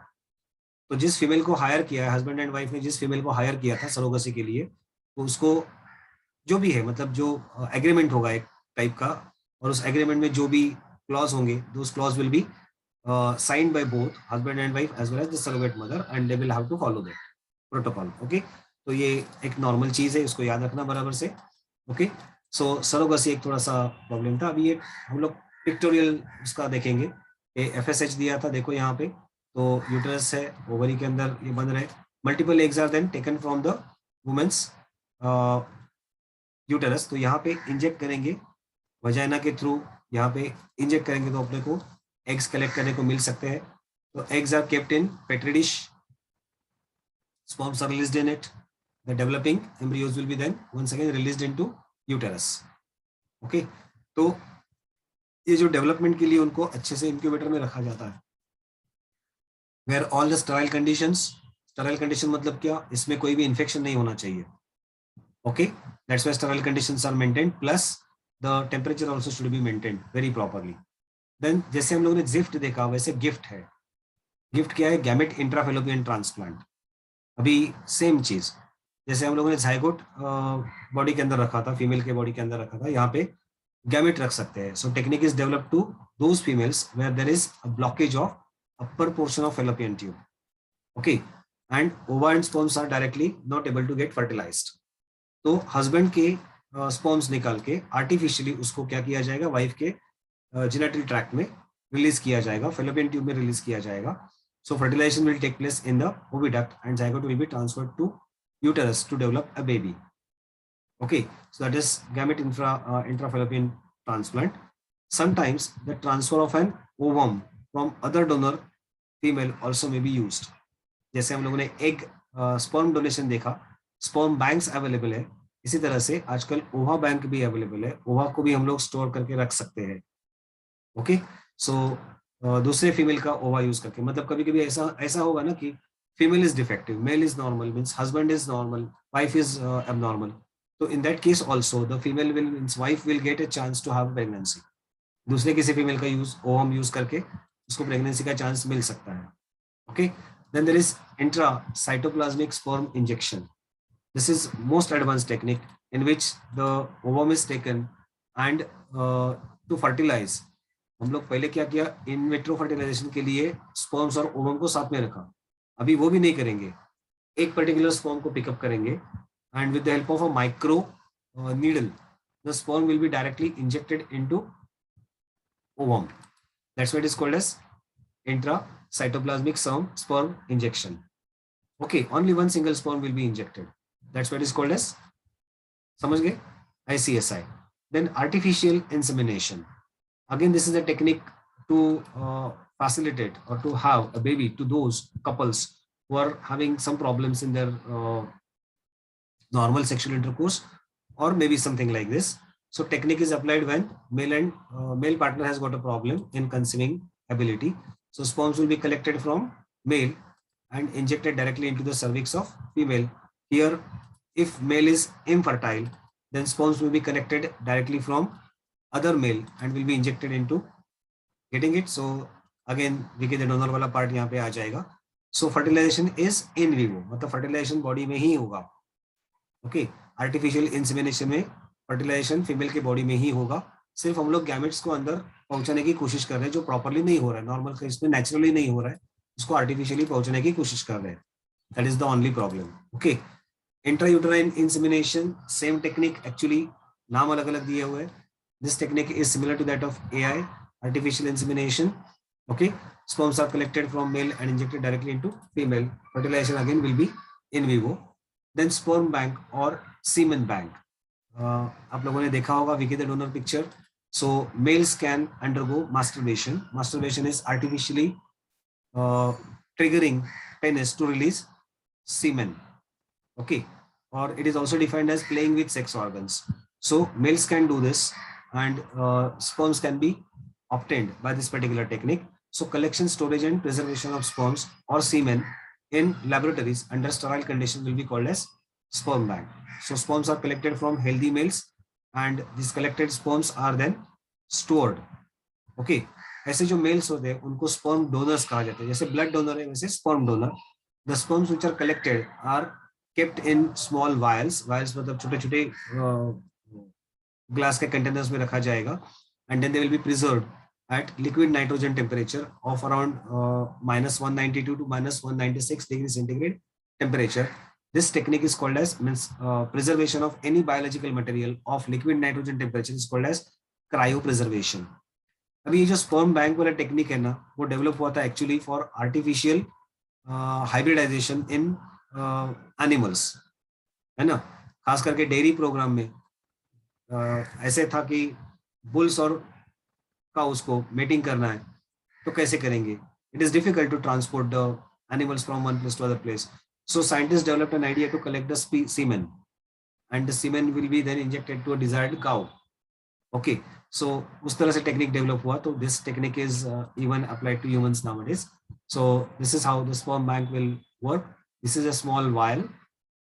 तो जिस फीमेल को हायर किया है, हस्बैंड एंड वाइफ ने जिस फीमेल को हायर किया था सरोगेसी के लिए, तो उसको जो भी है, मतलब जो एग्रीमेंट होगा एक टाइप का, और उस एग्रीमेंट में जो भी क्लॉज होंगे, those clause will be signed by both husband and wife as well as the surrogate mother and they will have to follow that protocol. Okay, तो ये एक नॉर्मल चीज है, इसको याद रखना बराबर से. ओके, सो सरोगेसी एक थोड़ा सा प्रॉब्लम था. अभी ये हम लोग पिक्टोरियल उसका देखेंगे. FSH दिया था, देखो यहाँ पे, तो यूट्रस है, ओवरी के अंदर ये बन रहे. Multiple eggs are then taken from the woman's uterus. तो यहाँ पे इंजेक्ट करेंगे वजाइना के थ्रू, यहाँ पे इंजेक्ट करेंगे तो अपने को एग्स कलेक्ट करने को मिल सकते हैं. तो eggs are kept in petri dish, sperms are released in it, the developing embryos will be then once again released into uterus. Okay, तो ये जो डेवलपमेंट के लिए उनको अच्छे से इंक्यूबेटर में रखा जाता है, where all the sterile conditions, sterile condition मतलब क्या, इसमें कोई भी इन्फेक्शन नहीं होना चाहिए. Okay, that's why sterile conditions are maintained, plus the temperature also should be maintained very properly. Then जैसे हम लोगों ने जिफ्ट देखा, वैसे गिफ्ट है. गिफ्ट क्या है? Gamete intrafallopian transplant. अभी सेम चीज, जैसे हम लोगों ने जाइगोट बॉडी के अंदर रखा था, फीमेल के बॉडी के अंदर रखा था, यहाँ पे गैमेट रख सकते हैं. So technique is developed to those females where there is a blockage of upper portion of fallopian tube. Okay, and ova and sperms are directly not able to get fertilized. तो husband के sperms निकाल के artificially उसको क्या किया जाएगा, wife के genital tract में रिलीज किया जाएगा, फेलोपियन ट्यूब में रिलीज किया जाएगा. So fertilization will take place in the oviduct and zygote will be transferred to uterus to develop a baby. Okay, so that is gamete intrafallopian transplant. Sometimes the transfer of an ovum from other donor female also may be used. जैसे हम लोगों ने egg sperm donation देखा, sperm banks available है, इसी तरह से आजकल ओवा बैंक भी अवेलेबल है. ओवा को भी हम लोग स्टोर करके रख सकते हैं. ओके, सो दूसरे फीमेल का ओवा यूज करके, मतलब कभी कभी ऐसा ऐसा होगा ना कि female is defective, male is normal, means husband is normal, wife is abnormal. So in that case also the female will, means wife will get a chance to have pregnancy. दूसरे किसी फीमेल का use ovum use करके उसको pregnancy का chance मिल सकता है. Okay, then there is intracytoplasmic sperm injection. This is most advanced technique in which the ovum is taken and to fertilize. हम लोग पहले क्या किया, इन विट्रो फर्टिलाइजेशन के लिए स्पर्म्स और ओवम को साथ में रखा. अभी वो भी नहीं करेंगे, एक पर्टिकुलर स्पर्म को पिकअप करेंगे and with the help of a micro needle the sperm will be directly injected into ovum. That's what is called as intracytoplasmic sperm injection. Okay, only one single sperm will be injected. That's what is called as, समझ गए, ICSI. Then artificial insemination. Again, this is a technique to facilitate or to have a baby to those couples who are having some problems in their normal sexual intercourse or maybe something like this. So technique is applied when male partner has got a problem in conceiving ability. So sperms will be collected from male and injected directly into the cervix of female. Here, if male is infertile, then sperms will be collected directly from other male and will be injected into, getting it? So again देखिए the donor वाला part यहाँ पे आ जाएगा. So fertilisation is in vivo, मतलब fertilisation body में ही होगा. Okay, artificial insemination में fertilisation female के बॉडी में ही होगा. सिर्फ हम लोग गैमेट्स को अंदर पहुंचाने की कोशिश कर रहे हैं, जो प्रॉपरली नहीं हो रहा है, नॉर्मल केस में नेचुरली नहीं हो रहा है, उसको आर्टिफिशियली पहुंचाने की कोशिश कर रहे हैं. That is the only problem. Okay, intrauterine insemination, same technique, actually नाम अलग अलग दिए हुए हैं. This technique is similar to that of AI, artificial insemination. Okay, sperms are collected from male and injected directly into female. Fertilization again will be in vivo. Then sperm bank or semen bank. आप लोगों ने देखा होगा Vicky the donor picture. So males can undergo masturbation. Masturbation is artificially triggering penis to release semen. Okay, or it is also defined as playing with sex organs. So males can do this and sperms can be obtained by this particular technique. So collection, storage and preservation of sperms or semen in laboratories under sterile conditions will be called as sperm bank. So sperms are collected from healthy males and these collected sperms are then stored. Okay, ऐसे जो mails होते हैं उनको sperm donors कहा जाता है. जैसे blood donor है वैसे sperm donor. The sperms which are collected are kept in small vials. Vials मतलब छोटे छोटे ग्लास के कंटेनर्स में रखा जाएगा and then they will be preserved at liquid nitrogen temperature of around -192 to -196 degrees centigrade temperature. This technique is called as preservation of any biological material of liquid nitrogen temperature is called as cryopreservation. अभी ये जो sperm bank वाला technique है ना, वो develop हुआ था actually for artificial hybridization in animals, है ना. खास करके डेयरी प्रोग्राम में ऐसे था कि बुल्स और काउस को मेटिंग करना है तो कैसे करेंगे. It is difficult to transport the animals from one place to other place. So scientist developed an idea to collect the semen and the semen will be then injected to a desired cow. Okay, so उस तरह से technique develop हुआ. तो this technique is even applied to humans nowadays. So this is how the sperm bank will work. This is a small vial.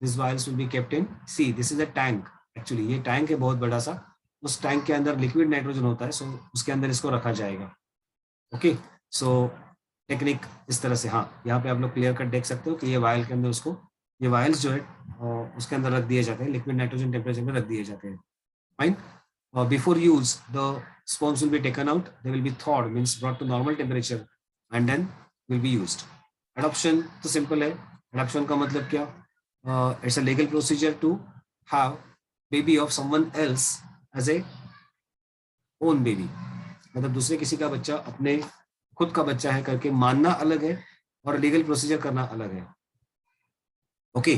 This vials will be kept in, see this is a tank. Actually ये tank है बहुत बड़ा सा. उस tank के अंदर liquid nitrogen होता है. सो उसके अंदर इसको रखा जाएगा. ओके, सो टेक्निक इस तरह से. हाँ, यहाँ पे आप लोग क्लियर कट देख सकते हो कि ये वायल के अंदर उसको ये वायल्स जो है उसके अंदर रख दिए जाते हैं, लिक्विड नाइट्रोजन टेम्परेचर में रख दिए जाते हैं. Fine. Before use, the sperms will be taken out. They will be thawed, means brought to normal temperature, and then will be used. Adoption तो simple है. Adoption का मतलब क्या? It's a legal procedure to have baby of someone else as a own baby. मतलब दूसरे किसी का बच्चा अपने खुद का बच्चा है करके मानना अलग है और लीगल प्रोसीजर करना अलग है. Okay,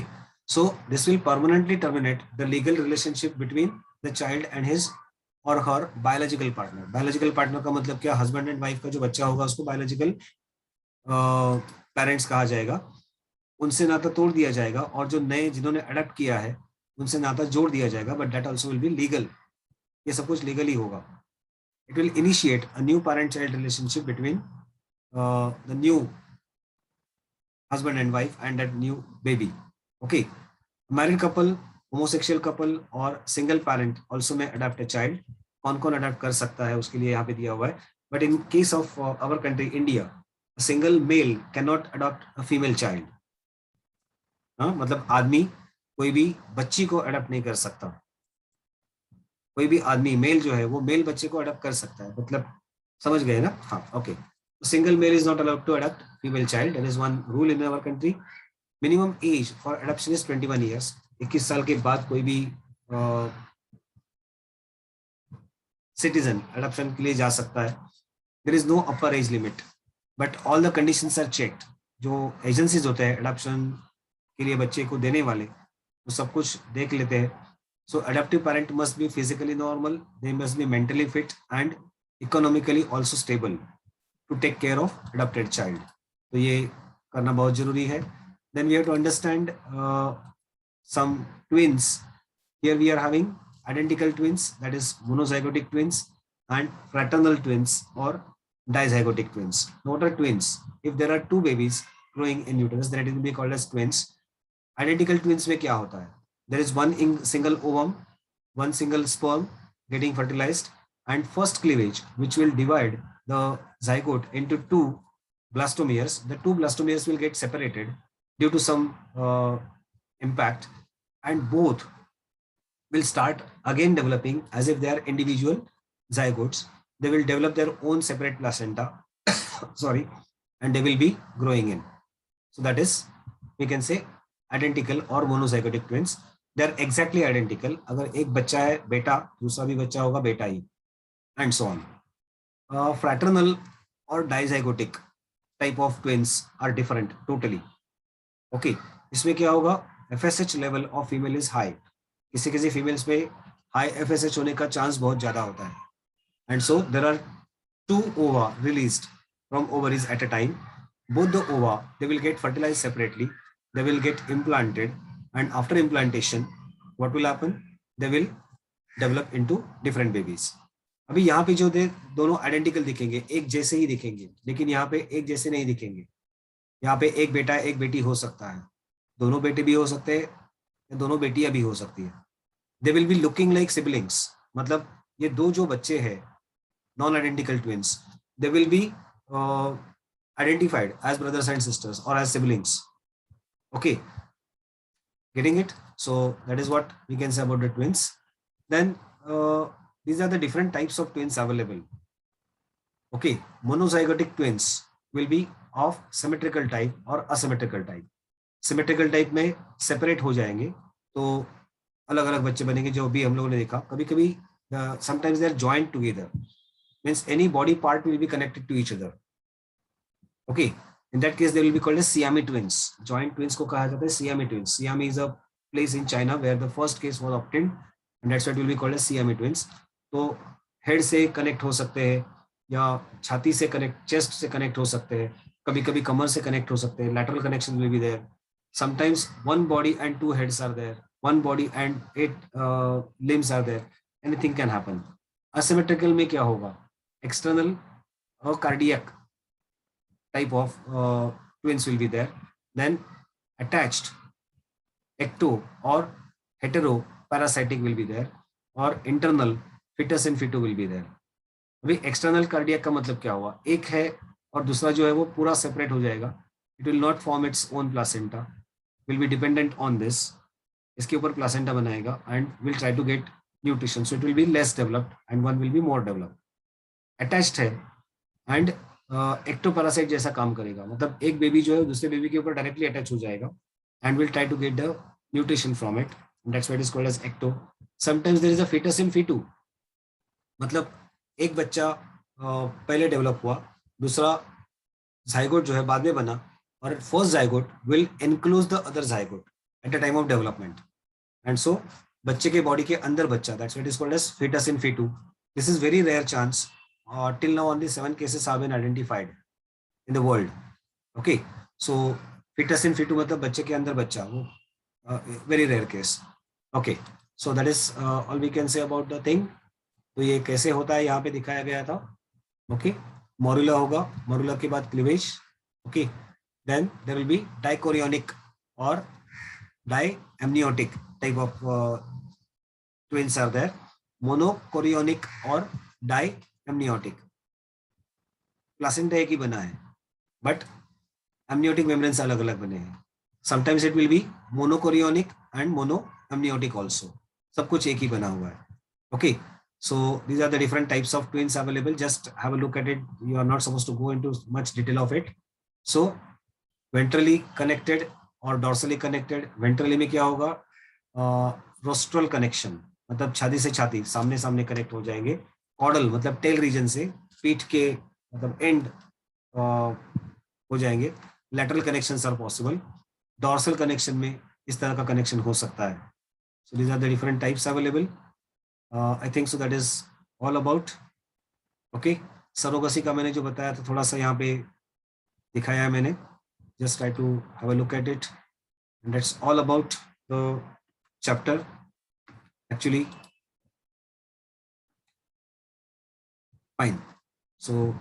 so this will permanently terminate the legal relationship between the child and his or her biological partner. Biological partner का मतलब क्या? हस्बैंड एंड वाइफ का जो बच्चा होगा उसको बायोलॉजिकल पेरेंट्स कहा जाएगा. उनसे नाता तोड़ दिया जाएगा और जो नए जिन्होंने अडॉप्ट किया है उनसे नाता जोड़ दिया जाएगा, but that also will be legal. ये सब कुछ लीगली होगा. It will initiate a new parent child relationship between the new husband and wife and that new baby. Okay, married couple, homosexual couple और single parent also may adopt a child. कौन कौन adopt कर सकता है उसके लिए यहाँ पे दिया हुआ है. But in case of our country India, single male can not adopt a female child. हाँ, मतलब आदमी कोई भी बच्ची को अडॉप्ट नहीं कर सकता. कोई भी आदमी मेल जो है वो मेल बच्चे को अडॉप्ट कर सकता है. मतलब समझ गए ना? हाँ, okay. Single male is not allowed to adopt female child. That is one rule in our country. Minimum age for adoption is 21 years. 21 साल के बाद कोई भी सिटीजन अडॉप्शन के लिए जा सकता है. There is no upper age limit, but all the conditions are checked. जो एजेंसीज होते हैं अडॉप्शन के लिए बच्चे को देने वाले, वो सब कुछ देख लेते हैं. So adoptive parent must be physically normal, they must be mentally fit and economically also stable to take care of adopted child. तो ये करना बहुत जरूरी है. Then we have to understand some twins. Here we are having identical twins, that is monozygotic twins, and fraternal twins or dizygotic twins. What are twins? If there are two babies growing in uterus, then it will be called as twins. Identical twins में क्या होता है? There is one single ovum, one single sperm getting fertilized, and first cleavage which will divide the zygote into two blastomeres. The two blastomeres will get separated due to some impact, and both will start again developing as if they are individual zygotes. They will develop their own separate placenta sorry, and they will be growing in. So that is, we can say, identical or monozygotic twins. They are exactly identical. अगर एक बच्चा है बेटा, दूसरा भी बच्चा होगा बेटा ही, and so on. Fraternal or dizygotic type of twins are different totally. Okay, इसमें क्या होगा? FSH level of female is high. किसी किसी females में high FSH होने का चांस बहुत ज्यादा होता है. And so there are two ova released from ovaries at a time. Both the ova, they will get fertilized separately. They will get implanted, and after implantation, what will happen? They will develop into different babies. अभी यहाँ पे जो दोनों identical दिखेंगे, एक जैसे ही दिखेंगे, लेकिन यहाँ पे एक जैसे नहीं दिखेंगे. यहाँ पे एक बेटा एक बेटी हो सकता है, दोनों बेटे भी हो सकते हैं, या दोनों बेटियां भी हो सकती है. They will be looking like siblings. मतलब ये दो जो बच्चे हैं non identical twins, they will be identified as brothers and sisters और as siblings. Okay, getting it? So that is what we can say about the twins. Then these are the different types of twins available. Okay, monozygotic twins will be of symmetrical type or asymmetrical type. Symmetrical type में separate हो जाएंगे तो अलग अलग बच्चे बनेंगे. जो भी हम लोगों ने देखा, कभी कभी sometimes they are joined together, means any body part will be connected to each other. Okay, in that case they will be called as Siamese twins. Joint twins को कहा जाता है Siamese twins. Siam is a place in China where the first case was obtained, and that's why it will be called as Siamese twins. तो head से connect हो सकते हैं, या छाती से कनेक्ट, चेस्ट से कनेक्ट हो सकते हैं, कभी कभी कमर से कनेक्ट हो सकते हैं. Lateral connection will be there. Sometimes one body and two heads are there, one body and 8 limbs are there. Anything can happen. Asymmetrical में क्या होगा? एक्सटर्नल और cardiac type of twins will be there. Then attached ecto or hetero parasitic will be there, or internal fetus and fetu will be there. अभी external cardiac का मतलब क्या हुआ? एक है और दूसरा जो है वो पूरा सेपरेट हो जाएगा. It will not form its own placenta. will be dependent on this. इसके ऊपर प्लासेंटा बनाएगा and will try to get nutrition, so it will be less developed and one will be more developed. Attached है and ectoparasit जैसा काम करेगा, मतलब एक baby जो है दूसरे बेबी के ऊपर डायरेक्टली अटैच हो जाएगा and will try to get the nutrition from it. That's why it is called as ecto. Sometimes there is a fetus in fetu, मतलब एक बच्चा पहले डेवलप हुआ, दूसरा जाइगोट जो है बाद में बना, और first zygote will enclose the other zygote at the time of development, and so बच्चे के बॉडी के अंदर बच्चा, that's what is called as fetus in fetu. This is very rare chance. Till now only 7 cases have been identified in the world. Okay, so fetus in fetu मतलब बच्चे के अंदर बच्चा, वो very rare case. Okay, so that is all we can say about the thing. तो ये कैसे होता है यहाँ पे दिखाया गया था. ओके, मोरुला होगा, मोरुला के बाद cleavage. Okay, then there will be dichorionic और diamniotic type of twins are there. Monochorionic और डाइएमनियोटिक. प्लासेंटा एक ही बना है बट एमनियोटिक मेम्ब्रेन से अलग अलग बने हैं. Sometimes it will be monochorionic and monoamniotic also, सब कुछ एक ही बना हुआ है. Okay, so these are the different types of twins available. Just have a look at it. You are not supposed to go into much detail of it. So ventrally connected और dorsally connected. Ventrally में क्या होगा, rostral connection, मतलब छाती से छाती सामने सामने कनेक्ट हो जाएंगे. कॉर्डल मतलब टेल रीजन से पीठ के मतलब एंड हो जाएंगे. lateral connections are possible. dorsal connection में इस तरह का कनेक्शन हो सकता है. So these are the different types available. I think so that is all about. Okay, surrogacy का मैंने जो बताया था थोड़ा सा यहाँ पे दिखाया है मैंने. Just try to have a look at it, and that's all about the chapter actually. Fine. So